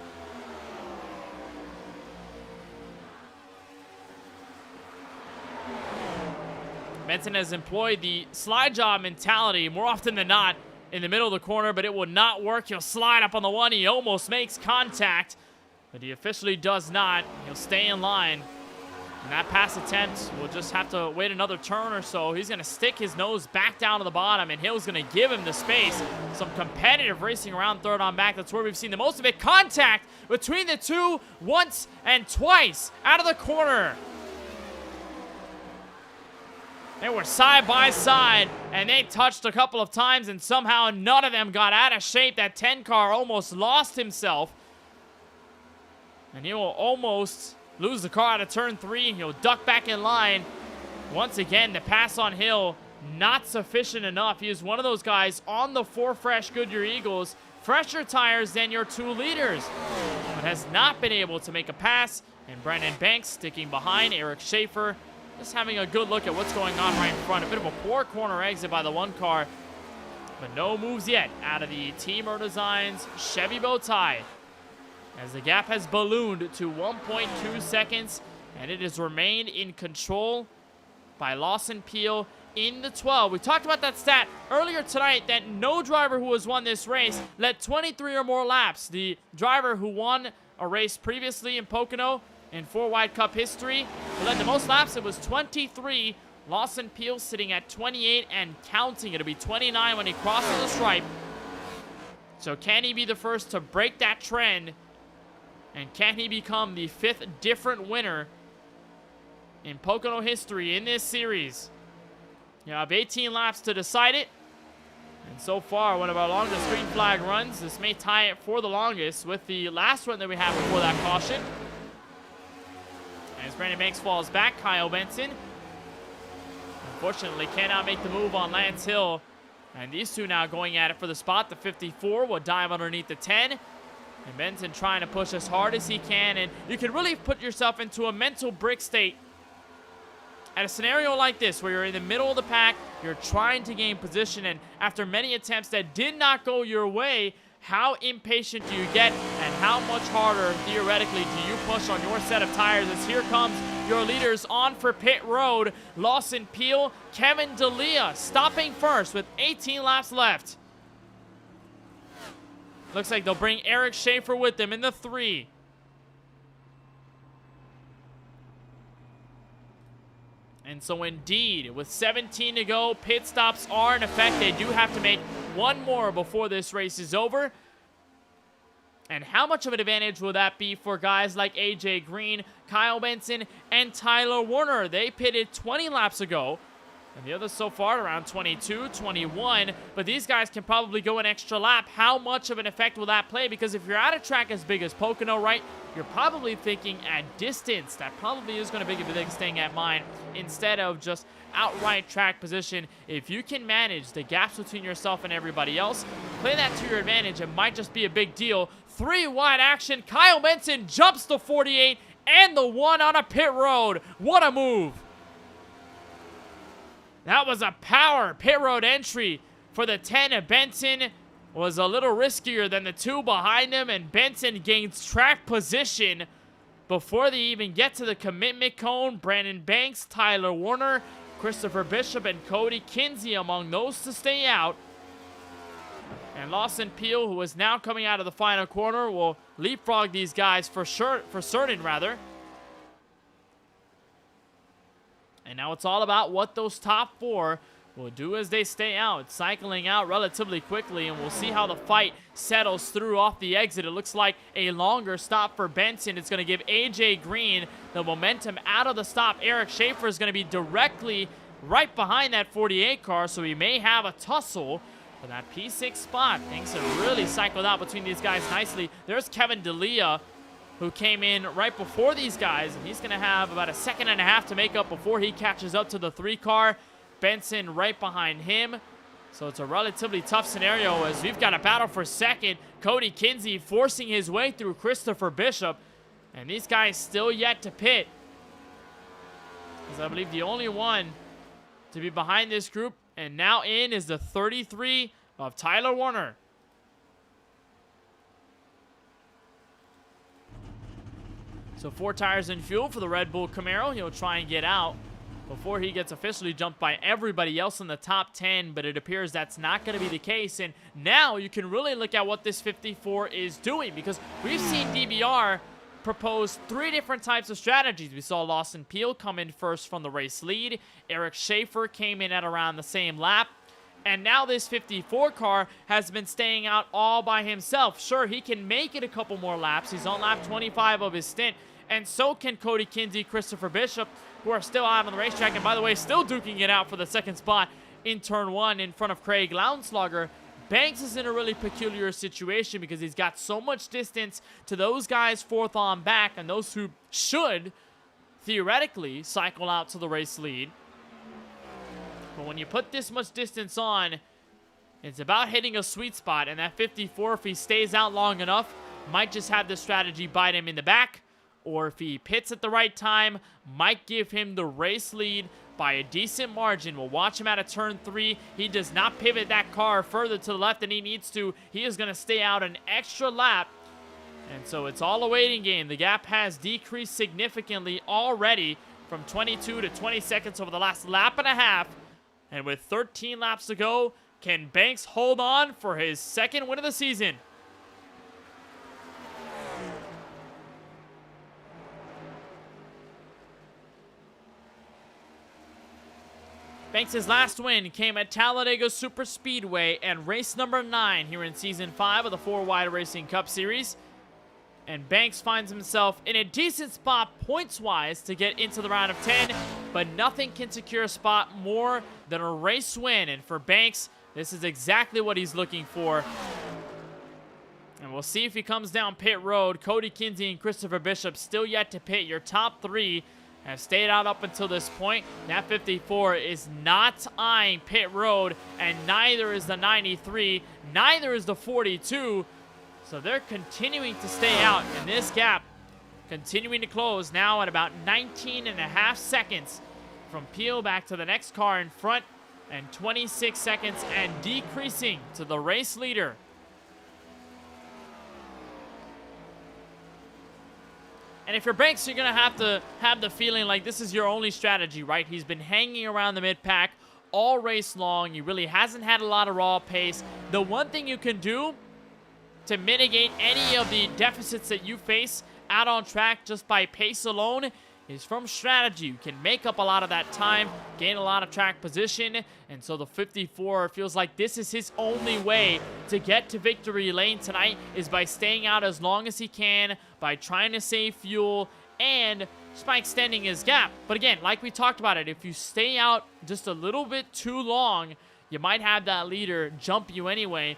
Benson has employed the slide job mentality more often than not in the middle of the corner, but it will not work. He'll slide up on the one. He almost makes contact, but he officially does not. He'll stay in line. And that pass attempt will just have to wait another turn or so. He's going to stick his nose back down to the bottom, and Hill's going to give him the space. Some competitive racing around third on back. That's where we've seen the most of it. Contact between the two once and twice out of the corner. They were side by side, and they touched a couple of times, and somehow none of them got out of shape. That 10 car almost lost himself. And he will almost lose the car out of turn 3. He'll duck back in line. Once again, the pass on Hill, not sufficient enough. He is one of those guys on the 4 fresh Goodyear Eagles, fresher tires than your 2 liters, but has not been able to make a pass. And Brandon Banks sticking behind. Eric Schaefer just having a good look at what's going on right in front. A bit of a poor corner exit by the 1 car, but no moves yet out of the Team Designs Chevy bow tie, as the gap has ballooned to 1.2 seconds, and it has remained in control by Lawson Peel in the 12. We talked about that stat earlier tonight, that no driver who has won this race led 23 or more laps. The driver who won a race previously in Pocono in 4 Wide Cup history, who led the most laps, it was 23. Lawson Peel sitting at 28 and counting. It'll be 29 when he crosses the stripe. So can he be the first to break that trend? And can he become the 5th different winner in Pocono history in this series? You have 18 laps to decide it. And so far, one of our longest green flag runs. This may tie it for the longest with the last run that we had before that caution. As Brandon Banks falls back, Kyle Benson unfortunately cannot make the move on Lance Hill. And these two now going at it for the spot. The 54 will dive underneath the 10. And Benson trying to push as hard as he can. And you can really put yourself into a mental brick state at a scenario like this, where you're in the middle of the pack, you're trying to gain position, and after many attempts that did not go your way, how impatient do you get, and how much harder, theoretically, do you push on your set of tires? As here comes your leaders on for pit road. Lawson Peel, Kevin D'Elia stopping first with 18 laps left. Looks like they'll bring Eric Schaefer with them in the 3. And so indeed, with 17 to go, pit stops are in effect. They do have to make one more before this race is over. And how much of an advantage will that be for guys like AJ Green, Kyle Benson, and Tyler Warner? They pitted 20 laps ago. And the others so far around 22, 21. But these guys can probably go an extra lap. How much of an effect will that play? Because if you're at a track as big as Pocono, right, you're probably thinking at distance. That probably is going to be the big thing at mind instead of just outright track position. If you can manage the gaps between yourself and everybody else, play that to your advantage. It might just be a big deal. 3 wide action. Kyle Benson jumps the 48 and the 1 on a pit road. What a move. That was a power pit road entry for the 10. Benson was a little riskier than the 2 behind him, and Benson gains track position before they even get to the commitment cone. Brandon Banks, Tyler Warner, Christopher Bishop, and Cody Kinsey among those to stay out. And Lawson Peel, who is now coming out of the final corner, will leapfrog these guys for certain. And now it's all about what those top 4 will do as they stay out, cycling out relatively quickly, and we'll see how the fight settles through off the exit. It looks like a longer stop for Benson. It's going to give AJ Green the momentum out of the stop. Eric Schaefer is going to be directly right behind that 48 car, so he may have a tussle for that P6 spot. Things have really cycled out between these guys nicely. There's Kevin D'Elia, who came in right before these guys, and he's going to have about a second and a half to make up before he catches up to the 3 car. Benson right behind him. So it's a relatively tough scenario as we've got a battle for second. Cody Kinsey forcing his way through Christopher Bishop. And these guys still yet to pit, as I believe the only one to be behind this group and now in is the 33 of Tyler Warner. So 4 tires and fuel for the Red Bull Camaro. He'll try and get out. before he gets officially jumped by everybody else in the top 10, but it appears that's not going to be the case. And now you can really look at what this 54 is doing, because we've seen DBR propose 3 different types of strategies. We saw Lawson Peel come in first from the race lead. Eric Schaefer came in at around the same lap. And now this 54 car has been staying out all by himself. Sure, he can make it a couple more laps. He's on lap 25 of his stint. And so can Cody Kinsey, Christopher Bishop, who are still out on the racetrack. And by the way, still duking it out for the second spot in turn 1 in front of Craig Lounslugger. Banks is in a really peculiar situation because he's got so much distance to those guys 4th on back and those who should theoretically cycle out to the race lead. But when you put this much distance on, it's about hitting a sweet spot, and that 54, if he stays out long enough, might just have the strategy bite him in the back, or if he pits at the right time, might give him the race lead by a decent margin. We'll watch him out of turn 3. He does not pivot that car further to the left than he needs to. He is going to stay out an extra lap, and so it's all a waiting game. The gap has decreased significantly already from 22 to 20 seconds over the last lap and a half. And with 13 laps to go, can Banks hold on for his 2nd win of the season? Banks' last win came at Talladega Superspeedway and race number 9 here in Season 5 of the 4-Wide Racing Cup Series. And Banks finds himself in a decent spot points-wise to get into the round of 10, but nothing can secure a spot more than a race win. And for Banks, this is exactly what he's looking for. And we'll see if he comes down pit road. Cody Kinsey and Christopher Bishop still yet to pit. Your top 3 have stayed out up until this point. That 54 is not eyeing pit road, and neither is the 93, neither is the 42. So they're continuing to stay out, and this gap continuing to close now at about 19.5 seconds from Peel back to the next car in front, and 26 seconds and decreasing to the race leader. And if you're Banks, you're going to have the feeling like this is your only strategy, right? He's been hanging around the mid-pack all race long. He really hasn't had a lot of raw pace. The one thing you can do to mitigate any of the deficits that you face out on track just by pace alone is from strategy. You can make up a lot of that time, gain a lot of track position, and so the 54 feels like this is his only way to get to victory lane tonight, is by staying out as long as he can, by trying to save fuel, and just by extending his gap. But again, like we talked about it, if you stay out just a little bit too long, you might have that leader jump you anyway.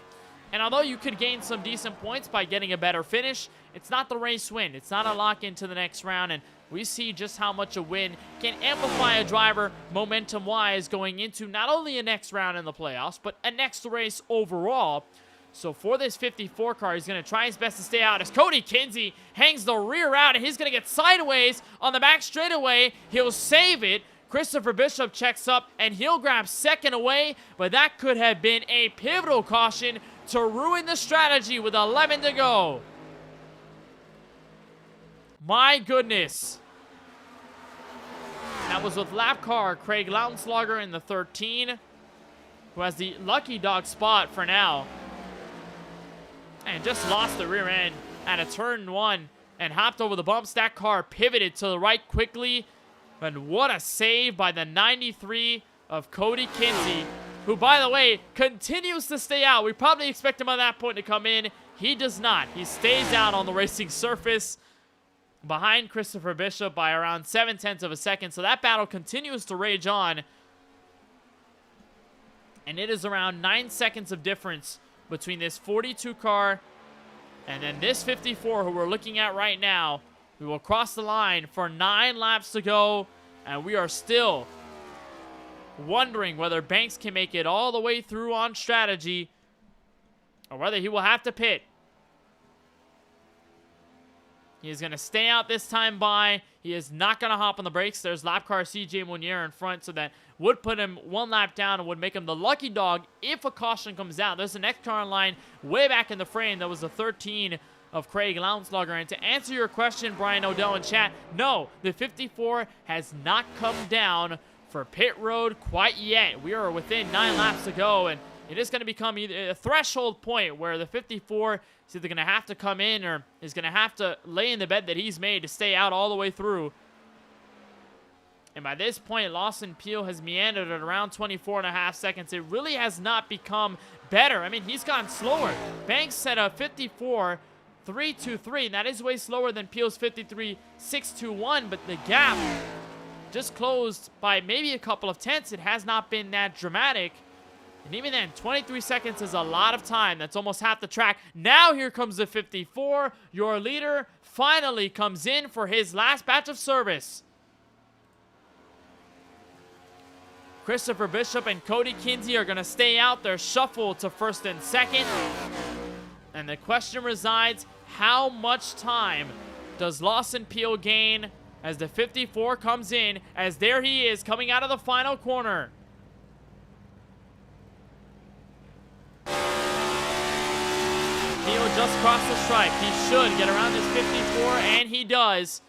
And although you could gain some decent points by getting a better finish, it's not the race win. It's not a lock into the next round, and we see just how much a win can amplify a driver momentum-wise going into not only a next round in the playoffs, but a next race overall. So for this 54 car, he's going to try his best to stay out as Cody Kinsey hangs the rear out, and he's going to get sideways on the back straightaway. He'll save it. Christopher Bishop checks up, and he'll grab 2nd away, but that could have been a pivotal caution to ruin the strategy with 11 to go. My goodness. That was with lap car Craig Lounslugger in the 13, who has the lucky dog spot for now. And just lost the rear end at a turn 1 and hopped over the bumps. That car pivoted to the right quickly. And what a save by the 93 of Cody Kinsey, who, by the way, continues to stay out. We probably expect him at that point to come in. He does not. He stays out on the racing surface behind Christopher Bishop by around 0.7 of a second. So that battle continues to rage on. And it is around 9 seconds of difference between this 42 car and then this 54 who we're looking at right now. We will cross the line for 9 laps to go, and we are still wondering whether Banks can make it all the way through on strategy or whether he will have to pit. He is going to stay out this time by. He is not going to hop on the brakes. There's lap car CJ Munier in front, so that would put him 1 lap down and would make him the lucky dog if a caution comes out. There's the next car in line way back in the frame. That was the 13 of Craig Lounslugger. And to answer your question, Brian Odell in chat, no, the 54 has not come down for pit road quite yet. We are within 9 laps to go, and it is going to become either a threshold point where the 54 is either going to have to come in or is going to have to lay in the bed that he's made to stay out all the way through. And by this point, Lawson Peel has meandered at around 24.5 seconds. It really has not become better. I mean, he's gone slower. Banks set a 54.323, and that is way slower than Peel's 53.621, but the gap just closed by maybe a couple of tenths. It has not been that dramatic. And even then, 23 seconds is a lot of time. That's almost half the track. Now here comes the 54. Your leader finally comes in for his last batch of service. Christopher Bishop and Cody Kinsey are going to stay out. They're shuffled to first and second. And the question resides, how much time does Lawson Peel gain as the 54 comes in, as there he is coming out of the final corner. Peel just crossed the stripe. He should get around this 54, and he does.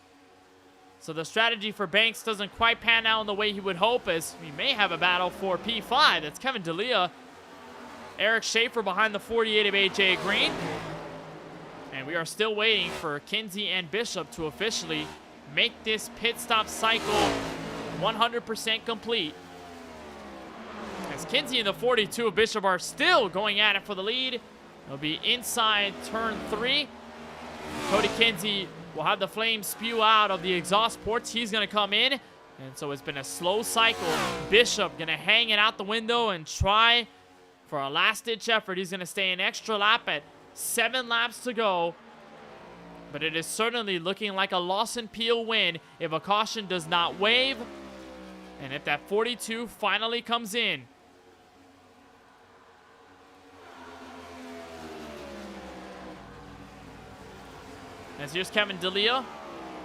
So the strategy for Banks doesn't quite pan out in the way he would hope, as we may have a battle for P5. That's Kevin D'Elia. Eric Schaefer behind the 48 of AJ Green. And we are still waiting for Kinsey and Bishop to officially make this pit stop cycle 100% complete. As Kinsey and the 42 of Bishop are still going at it for the lead. It'll be inside turn 3. Cody Kinsey will have the flames spew out of the exhaust ports. He's going to come in. And so it's been a slow cycle. Bishop going to hang it out the window and try for a last-ditch effort. He's going to stay an extra lap at 7 laps to go. But it is certainly looking like a Lawson Peel win if a caution does not wave. And if that 42 finally comes in. As here's Kevin D'Elia,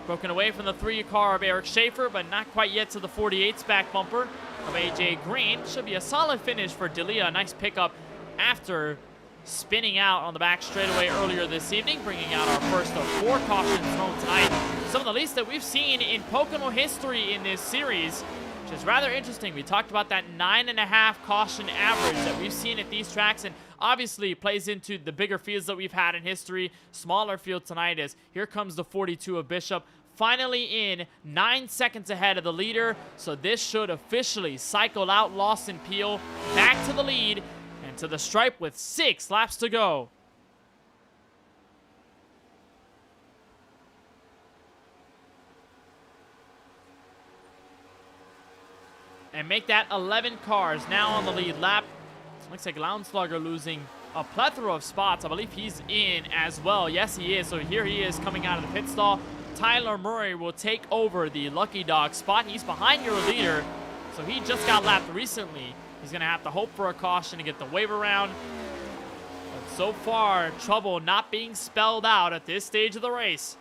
broken away from the 3 car of Eric Schaefer, but not quite yet to the 48's back bumper of AJ Green. Should be a solid finish for D'Elia. A nice pickup after spinning out on the back straightaway earlier this evening, bringing out our first of 4 cautions thrown tonight. Some of the least that we've seen in Pocono history in this series, which is rather interesting. We talked about that 9.5 caution average that we've seen at these tracks, and obviously plays into the bigger fields that we've had in history. Smaller field tonight as here comes the 42 of Bishop, finally in 9 seconds ahead of the leader. So this should officially cycle out Lawson Peel back to the lead and to the stripe with 6 laps to go. And make that 11 cars now on the lead lap. Looks like Lounslugger losing a plethora of spots. I believe he's in as well. Yes, he is. So here he is coming out of the pit stall. Tyler Murray will take over the Lucky Dog spot. He's behind your leader, so he just got lapped recently. He's going to have to hope for a caution to get the wave around. But so far, trouble not being spelled out at this stage of the race.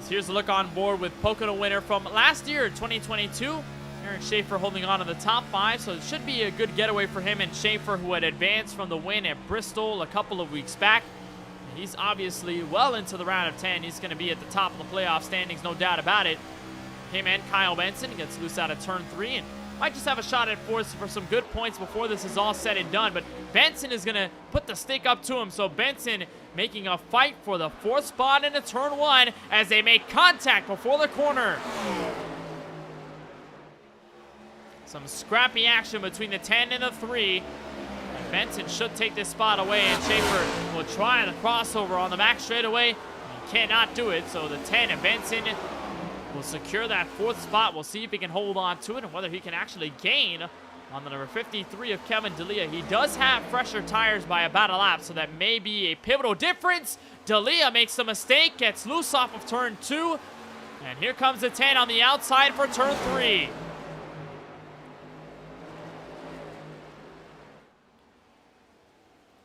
Here's a look on board with Pocono winner from last year, 2022. Eric Schaefer holding on to the top 5, so it should be a good getaway for him and Schaefer, who had advanced from the win at Bristol a couple of weeks back. He's obviously well into the round of 10. He's going to be at the top of the playoff standings, no doubt about it. Him and Kyle Benson gets loose out of turn 3 and might just have a shot at fourth for some good points before this is all said and done. But Benson is going to put the stick up to him. So Benson making a fight for the 4th spot into turn 1 as they make contact before the corner. Some scrappy action between the 10 and the 3. And Benson should take this spot away, and Schaefer will try the crossover on the back straightaway. He cannot do it, so the 10 and Benson will secure that 4th spot. We'll see if he can hold on to it and whether he can actually gain on the number 53 of Kevin D'Elia. He does have fresher tires by about a lap, so that may be a pivotal difference. D'Elia makes the mistake, gets loose off of turn 2, and here comes the 10 on the outside for turn 3.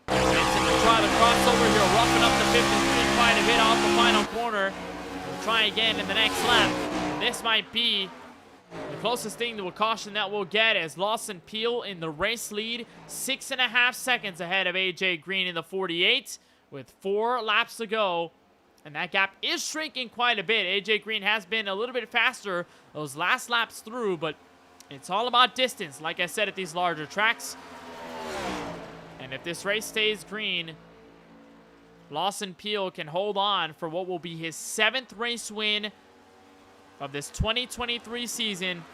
Benson will try the crossover here, roughing up the 53 quite a bit off the final corner. We'll try again in the next lap. This might be the closest thing to a caution that we'll get, as Lawson Peel in the race lead, 6.5 seconds ahead of AJ Green in the 48 with 4 laps to go. And that gap is shrinking quite a bit. AJ Green has been a little bit faster those last laps through, but it's all about distance, like I said, at these larger tracks. And if this race stays green, Lawson Peel can hold on for what will be his 7th race win of this 2023 season.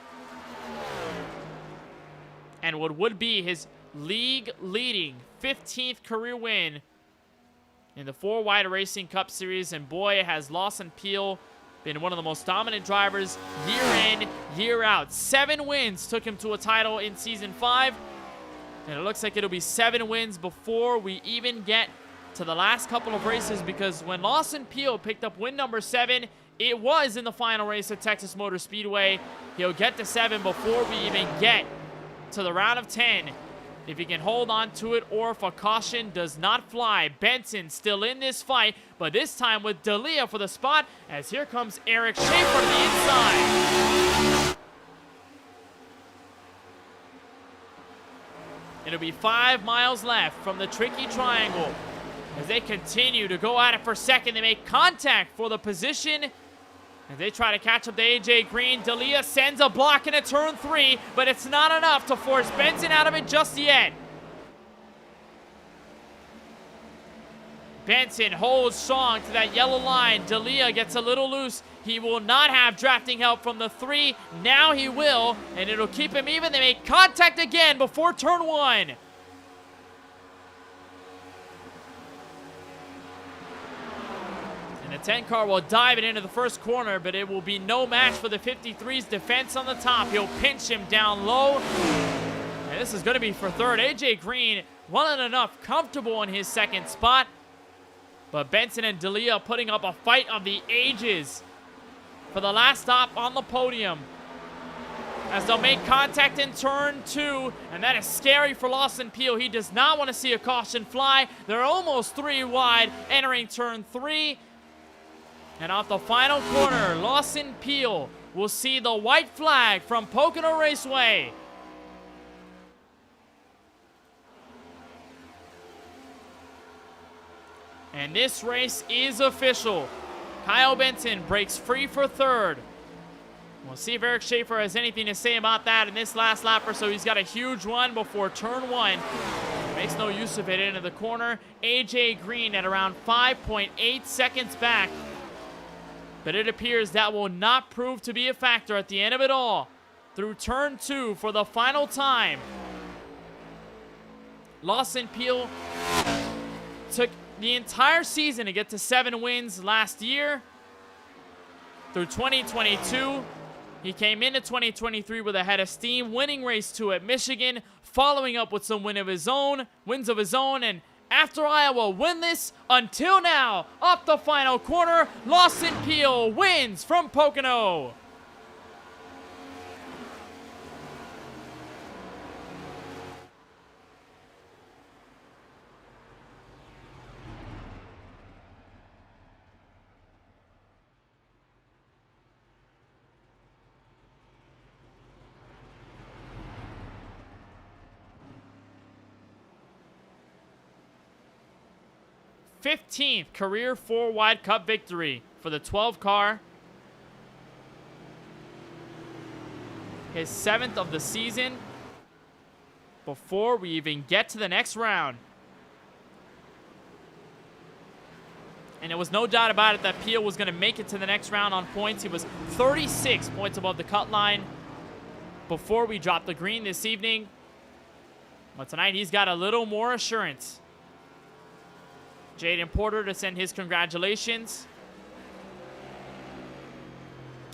And what would be his league-leading 15th career win in the 4-Wide Racing Cup Series. And boy, has Lawson Peel been one of the most dominant drivers year in, year out. 7 wins took him to a title in Season 5. And it looks like it'll be 7 wins before we even get to the last couple of races, because when Lawson Peel picked up win number 7, it was in the final race at Texas Motor Speedway. He'll get to 7 before we even get to the round of 10. If he can hold on to it, or if a caution does not fly. Benson still in this fight, but this time with D'Elia for the spot, as here comes Eric Schaefer to the inside. It'll be 5 miles left from the tricky triangle. As they continue to go at it for second, they make contact for the position. As they try to catch up to AJ Green, D'Elia sends a block in a turn 3, but it's not enough to force Benson out of it just yet. Benson holds strong to that yellow line. D'Elia gets a little loose. He will not have drafting help from the 3. Now he will, and it'll keep him even. They make contact again before turn 1. And the 10 car will dive it into the first corner, but it will be no match for the 53's defense on the top. He'll pinch him down low. And this is going to be for third. AJ Green wasn't enough comfortable in his second spot. But Benson and D'Elia putting up a fight of the ages for the last stop on the podium, as they'll make contact in turn 2, and that is scary for Lawson Peel. He does not want to see a caution fly. They're almost 3 wide entering turn 3. And off the final corner, Lawson Peel will see the white flag from Pocono Raceway. And this race is official. Kyle Benson breaks free for third. We'll see if Eric Schaefer has anything to say about that in this last lap or so. He's got a huge one before turn 1. Makes no use of it into the corner. AJ Green at around 5.8 seconds back. But it appears that will not prove to be a factor at the end of it all. Through turn 2 for the final time. Lawson Peel took the entire season to get to 7 wins last year. Through 2022, he came into 2023 with a head of steam, winning race 2 at Michigan, following up with some wins of his own, and after Iowa, winless until now. Up the final corner, Lawson Peel wins from Pocono. th career 4-Wide Cup victory for the 12 car. His 7th of the season before we even get to the next round. And there was no doubt about it that Peel was going to make it to the next round on points. He was 36 points above the cut line before we dropped the green this evening. But tonight he's got a little more assurance. Jaden Porter to send his congratulations.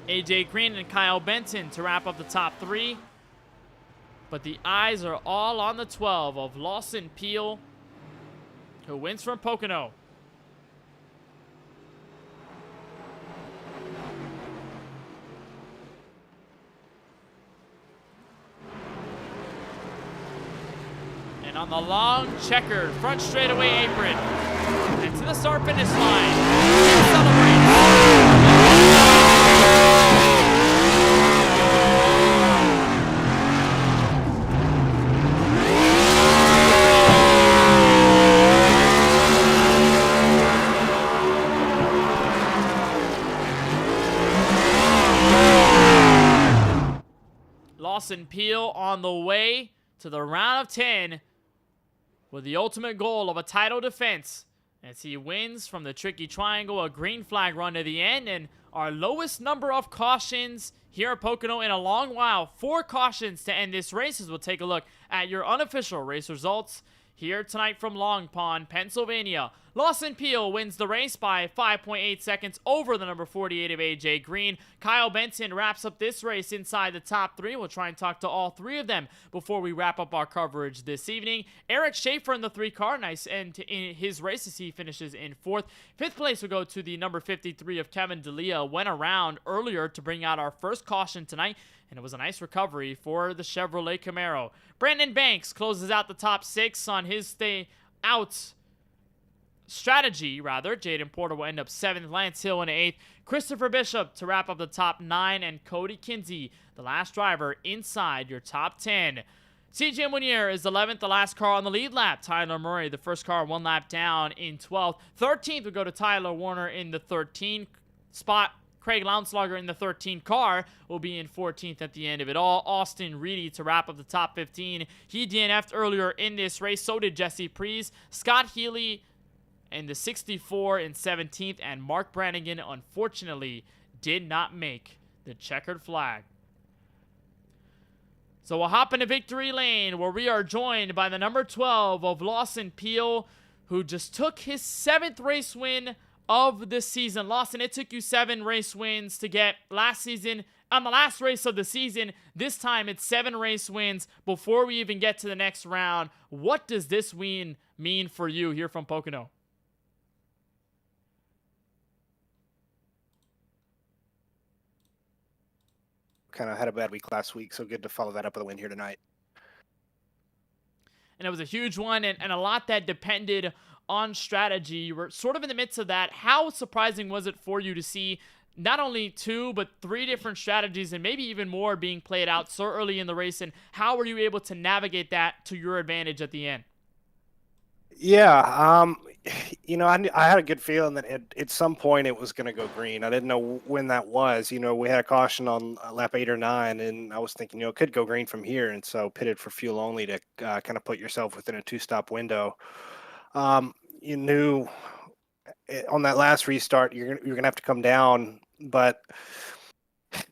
AJ Green and Kyle Benson to wrap up the top 3. But the eyes are all on the 12 of Lawson Peel, who wins from Pocono. And on the long checkered front straightaway apron, and to the start finish line, celebrate. Lawson Peel on the way to the round of 10 with the ultimate goal of a title defense as he wins from the tricky triangle, a green flag run to the end, and our lowest number of cautions here at Pocono in a long while. 4 cautions to end this race as we'll take a look at your unofficial race results here tonight from Long Pond, Pennsylvania. Lawson Peel wins the race by 5.8 seconds over the number 48 of AJ Green. Kyle Benson wraps up this race inside the top 3. We'll try and talk to all 3 of them before we wrap up our coverage this evening. Eric Schaefer in the 3 car, nice end in his race as he finishes in 4th. 5th place will go to the number 53 of Kevin D'Elia. Went around earlier to bring out our first caution tonight, and it was a nice recovery for the Chevrolet Camaro. Brandon Banks closes out the top 6 on his stay out strategy, rather. Jaden Porter will end up 7th, Lance Hill in 8th, Christopher Bishop to wrap up the top 9, and Cody Kinsey, the last driver, inside your top 10. CJ Munier is 11th, the last car on the lead lap. Tyler Murray, the first car, 1 lap down in 12th. 13th will go to Tyler Warner in the 13th spot. Craig Lounslogger in the 13 car will be in 14th at the end of it all. Austin Reedy to wrap up the top 15. He DNF'd earlier in this race. So did Jesse Prees. Scott Healy in the 64 in 17th. And Mark Brannigan, unfortunately, did not make the checkered flag. So we'll hop into victory lane where we are joined by the number 12 of Lawson Peel, who just took his 7th race win of the season. Lawson, it took you 7 race wins to get last season on the last race of the season. This time it's 7 race wins before we even get to the next round. What does this win mean for you here from Pocono? Kind of had a bad week last week, so good to follow that up with a win here tonight. And it was a huge one and a lot that depended on strategy. You were sort of in the midst of that. How surprising was it for you to see not only 2 but 3 different strategies and maybe even more being played out so early in the race, and how were you able to navigate that to your advantage at the end? Yeah, I had a good feeling that at some point it was going to go green. I didn't know when that was. We had a caution on lap 8 or 9, and I was thinking, it could go green from here, and so pitted for fuel only to kind of put yourself within a 2-stop window. You knew on that last restart you're gonna have to come down, but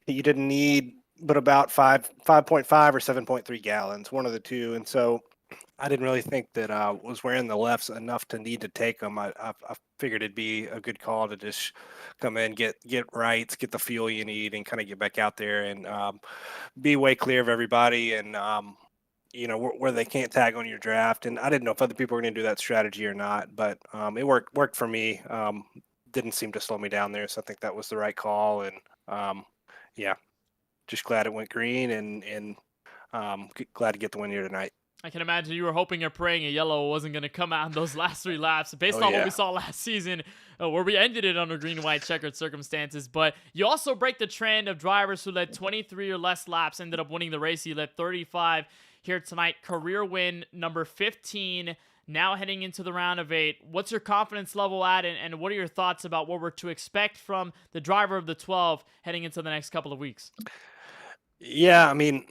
you didn't need but about 5.5 or 7.3 gallons, one of the two, and so I didn't really think that was wearing the lefts enough to need to take them. I figured it'd be a good call to just come in, get rights, get the fuel you need, and kind of get back out there and be way clear of everybody, and where they can't tag on your draft. And I didn't know if other people were going to do that strategy or not, but it worked for me. Didn't seem to slow me down there, so I think that was the right call. And just glad it went green, and glad to get the win here tonight. I can imagine you were hoping and praying a yellow wasn't going to come out in those last 3 laps based on what we saw last season, where we ended it under green and white checkered circumstances. But you also break the trend of drivers who led 23 or less laps ended up winning the race. You led 35 here tonight. Career win number 15. Now heading into the round of 8. What's your confidence level at, and what are your thoughts about what we're to expect from the driver of the 12 heading into the next couple of weeks? Yeah, I mean,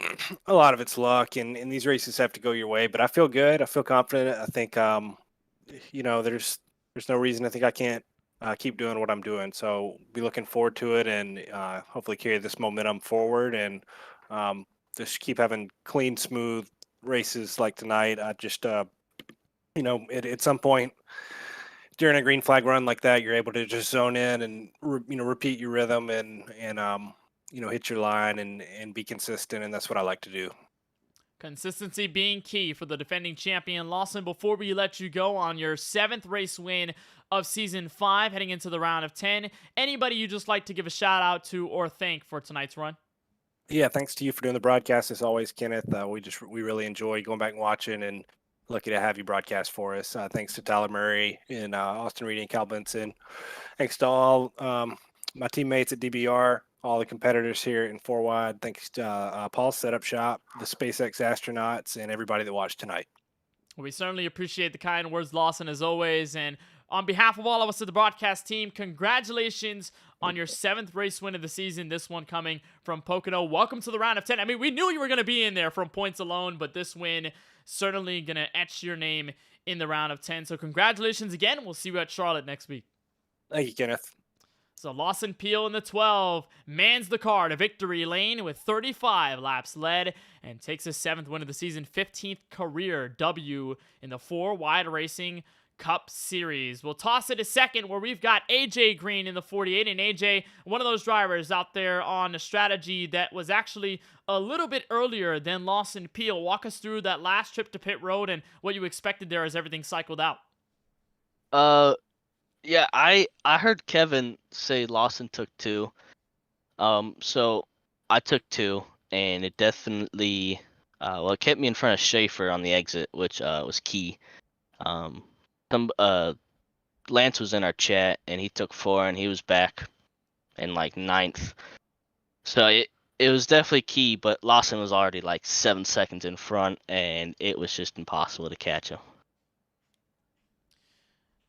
a lot of it's luck, and these races have to go your way. But I feel good. I feel confident. I think, there's no reason I think I can't keep doing what I'm doing. So be looking forward to it, and hopefully carry this momentum forward, and just keep having clean, smooth races like tonight. I just, at some point during a green flag run like that, you're able to just zone in and repeat your rhythm and hit your line and be consistent, and that's what I like to do. Consistency being key for the defending champion. Lawson, before we let you go on your 7th race win of Season 5, heading into the round of 10, anybody you just like to give a shout out to or thank for tonight's run? Yeah, thanks to you for doing the broadcast as always, Kenneth. We really enjoy going back and watching, and lucky to have you broadcast for us. Thanks to Tyler Murray and Austin Reedy and Cal Benson. Thanks to all my teammates at DBR, all the competitors here in 4 Wide. Thanks to Paul's Setup Shop, the SpaceX astronauts, and everybody that watched tonight. We certainly appreciate the kind words, Lawson, as always. And on behalf of all of us at the broadcast team, congratulations on your 7th race win of the season, this one coming from Pocono. Welcome to the round of 10. I mean, we knew you were going to be in there from points alone, but this win certainly going to etch your name in the round of 10. So congratulations again. We'll see you at Charlotte next week. Thank you, Kenneth. So Lawson Peel in the 12 mans the car to victory lane with 35 laps led and takes his 7th win of the season, 15th career W in the 4 Wide Racing Cup Series. We'll toss it to second where we've got AJ Green in the 48. And AJ, one of those drivers out there on a strategy that was actually a little bit earlier than Lawson Peel. Walk us through that last trip to pit road and what you expected there as everything cycled out. Yeah, I heard Kevin say Lawson took 2. So I took 2, and it definitely it kept me in front of Schaefer on the exit, which was key. Lance was in our chat, and he took 4, and he was back in like 9th. So it was definitely key, but Lawson was already like 7 seconds in front, and it was just impossible to catch him.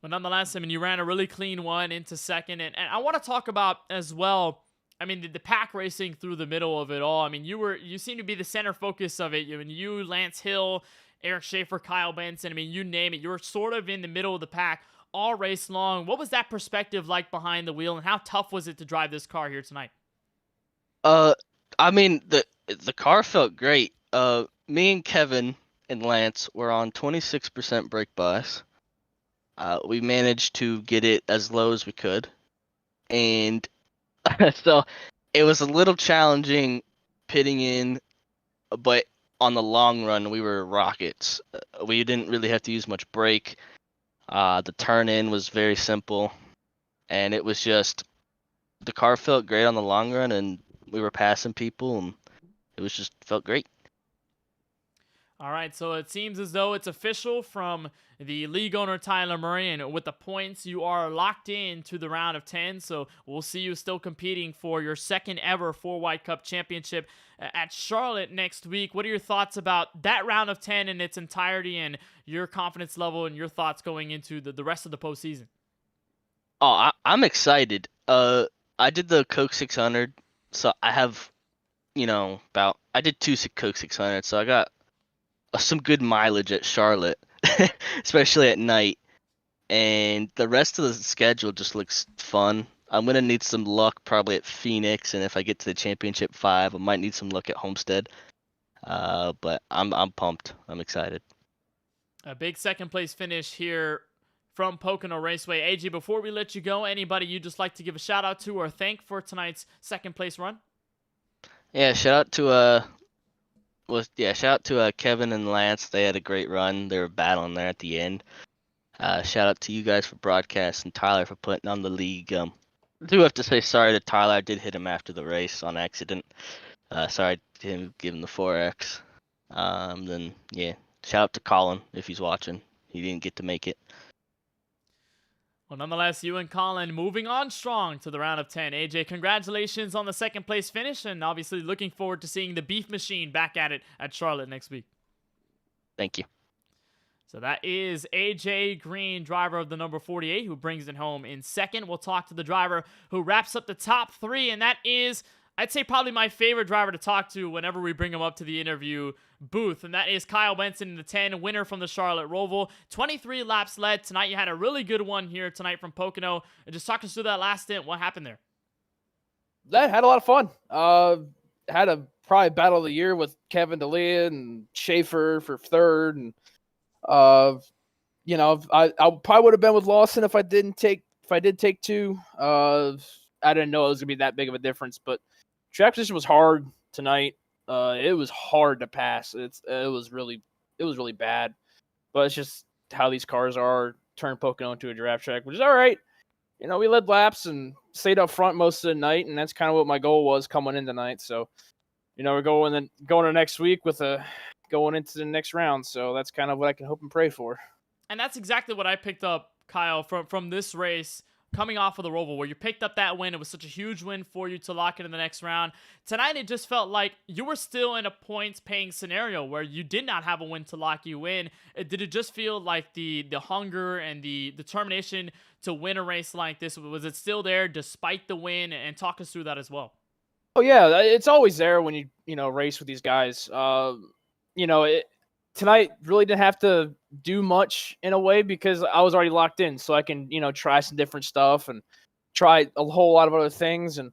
But nonetheless, I mean, you ran a really clean one into second. And I want to talk about as well, I mean, the pack racing through the middle of it all. I mean, you seem to be the center focus of it. I mean, you, Lance Hill, Eric Schaefer, Kyle Benson, I mean, you name it. You were sort of in the middle of the pack all race long. What was that perspective like behind the wheel, and how tough was it to drive this car here tonight? I mean, the car felt great. Me and Kevin and Lance were on 26% brake bias. We managed to get it as low as we could, and so it was a little challenging pitting in, but on the long run, we were rockets. We didn't really have to use much brake. The turn in was very simple, and it was just the car felt great on the long run, and we were passing people, and it was just felt great. All right, so it seems as though it's official from the league owner, Tyler Murray, and with the points, you are locked in to the round of 10, so we'll see you still competing for your 2nd ever 4 Wide Cup Championship at Charlotte next week. What are your thoughts about that round of 10 in its entirety, and your confidence level and your thoughts going into the rest of the postseason? Oh, I'm excited. I did the Coke 600, so I have, I did 2 Coke 600, so I got some good mileage at Charlotte, especially at night. And the rest of the schedule just looks fun. I'm going to need some luck probably at Phoenix, and if I get to the Championship 5, I might need some luck at Homestead. But I'm pumped. I'm excited. A big 2nd place finish here from Pocono Raceway. AJ, before we let you go, anybody you'd just like to give a shout out to or thank for tonight's 2nd place run? Yeah, shout out to shout out to Kevin and Lance. They had a great run. They were battling there at the end. Shout out to you guys for broadcast and Tyler for putting on the league. I do have to say sorry to Tyler. I did hit him after the race on accident. Sorry to him giving the 4X. Then yeah, shout out to Colin if he's watching. He didn't get to make it. Well, nonetheless, you and Colin moving on strong to the round of 10. AJ, congratulations on the 2nd place finish, and obviously looking forward to seeing the Beef Machine back at it at Charlotte next week. Thank you. So that is AJ Green, driver of the number 48, who brings it home in 2nd. We'll talk to the driver who wraps up the top 3, and that is, I'd say, probably my favorite driver to talk to whenever we bring him up to the interview booth, and that is Kyle Benson in the 10, winner from the Charlotte Roval. 23 laps led tonight. You had a really good one here tonight from Pocono. And just talk us through that last stint. What happened there? That had a lot of fun. Had a probably battle of the year with Kevin DeLea and Schaefer for 3rd, and I probably would have been with Lawson if I did take 2. I didn't know it was gonna be that big of a difference, but track position was hard tonight. It was hard to pass. It was really bad, but it's just how these cars are. Turn Pocono into a draft track, which is all right. We led laps and stayed up front most of the night, and that's kind of what my goal was coming in tonight. So, we're going to next week with going into the next round. So that's kind of what I can hope and pray for. And that's exactly what I picked up, Kyle, from this race coming off of the Roval where you picked up that win. It was such a huge win for you to lock it in the next round. Tonight, it just felt like you were still in a points-paying scenario where you did not have a win to lock you in. Did it just feel like the hunger and the determination to win a race like this, was it still there despite the win? And talk us through that as well. Oh yeah, it's always there when you race with these guys. Tonight really didn't have to do much in a way because I was already locked in, so I can try some different stuff and try a whole lot of other things, and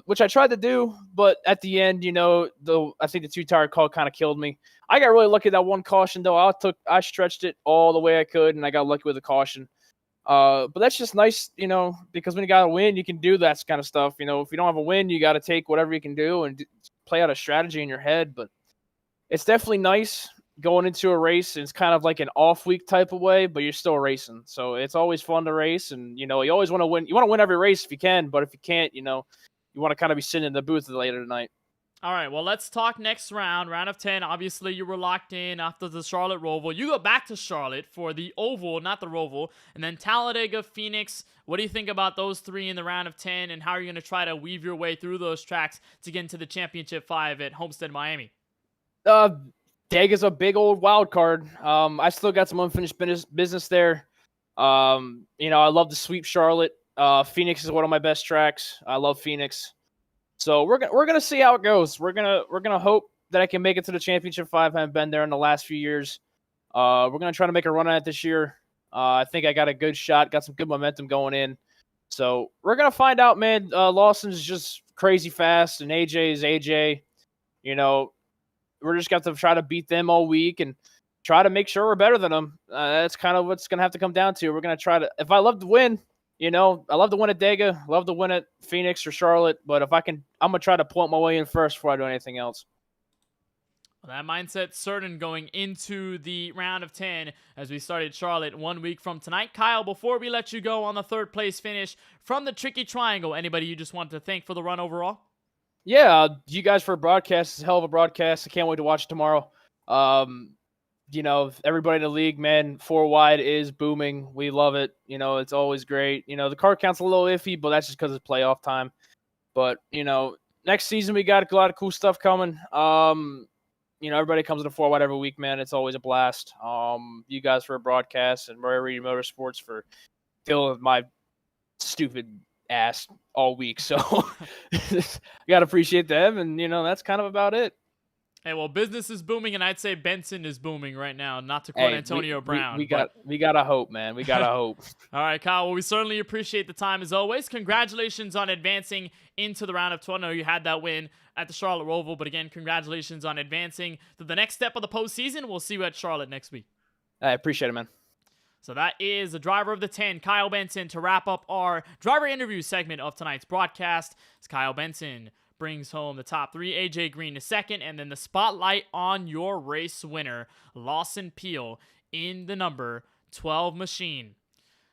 which I tried to do. But at the end, I think the 2-tire call kind of killed me. I got really lucky that one caution though. I stretched it all the way I could, and I got lucky with the caution. But that's just nice, because when you got a win, you can do that kind of stuff. If you don't have a win, you got to take whatever you can do and play out a strategy in your head. But it's definitely nice going into a race. It's kind of like an off week type of way, but you're still racing. So it's always fun to race. And, you always want to win. You want to win every race if you can, but if you can't, you want to kind of be sitting in the booth later tonight. All right, well, let's talk next round. Round of 10, obviously you were locked in after the Charlotte Roval. You go back to Charlotte for the Oval, not the Roval, and then Talladega, Phoenix. What do you think about those three in the round of 10, and how are you going to try to weave your way through those tracks to get into the Championship 5 at Homestead, Miami? Dega's a big old wild card. I still got some unfinished business there. I love to sweep Charlotte. Phoenix is one of my best tracks. I love Phoenix. So we're gonna see how it goes. We're gonna hope that I can make it to the Championship 5. I haven't been there in the last few years. We're gonna try to make a run at it this year. I think I got a good shot. Got some good momentum going in. So we're gonna find out, man. Lawson's just crazy fast, and AJ is AJ. We're just got to try to beat them all week and try to make sure we're better than them. That's kind of what's gonna have to come down to. We're gonna try to. If I love to win. I love to win at Dega, love to win at Phoenix or Charlotte, but if I can, I'm going to try to point my way in first before I do anything else. Well, that mindset's certain going into the round of 10 as we started Charlotte 1 week from tonight. Kyle, before we let you go on the third place finish from the Tricky Triangle, anybody you just want to thank for the run overall? Yeah, you guys for a broadcast. It's a hell of a broadcast. I can't wait to watch it tomorrow. Everybody in the league, man, 4 wide is booming. We love it. It's always great. The car count's a little iffy, but that's just because it's playoff time. But, next season we got a lot of cool stuff coming. Everybody comes to 4 wide every week, man. It's always a blast. You guys for a broadcast and Murray Motorsports for dealing with my stupid ass all week. So you got to appreciate them. And, that's kind of about it. Hey, well, business is booming, and I'd say Benson is booming right now, not to quote Antonio Brown. We got to hope, man. We got to hope. All right, Kyle, well, we certainly appreciate the time as always. Congratulations on advancing into the round of 12. I know you had that win at the Charlotte Roval, but again, congratulations on advancing to the next step of the postseason. We'll see you at Charlotte next week. I appreciate it, man. So that is the driver of the 10, Kyle Benson, to wrap up our driver interview segment of tonight's broadcast. It's Kyle Benson brings home the top 3, AJ Green to second, and then the spotlight on your race winner, Lawson Peel, in the number 12 machine.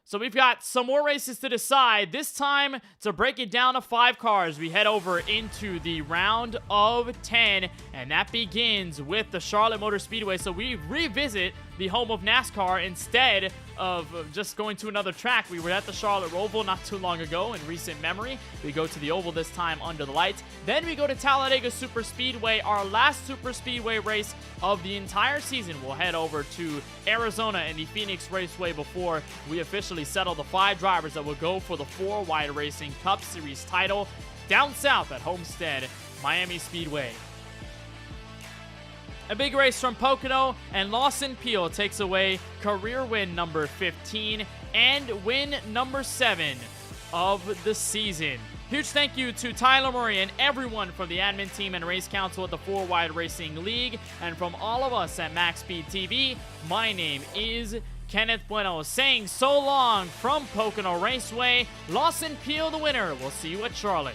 So we've got some more races to decide. This time, to break it down to 5 cars, we head over into the round of 10, and that begins with the Charlotte Motor Speedway. So we revisit the home of NASCAR instead of just going to another track. We were at the Charlotte Roval not too long ago in recent memory. We go to the Oval this time under the lights. Then we go to Talladega Super Speedway, our last Super Speedway race of the entire season. We'll head over to Arizona and the Phoenix Raceway before we officially settle the 5 drivers that will go for the 4 Wide Racing Cup Series title down south at Homestead, Miami Speedway. A big race from Pocono, and Lawson Peel takes away career win number 15 and win number 7 of the season. Huge thank you to Tyler Murray and everyone from the admin team and race council at the 4 Wide Racing League, and from all of us at MaxSpeedTV. My name is Kenneth Bueno, saying so long from Pocono Raceway. Lawson Peel the winner. We'll see you at Charlotte.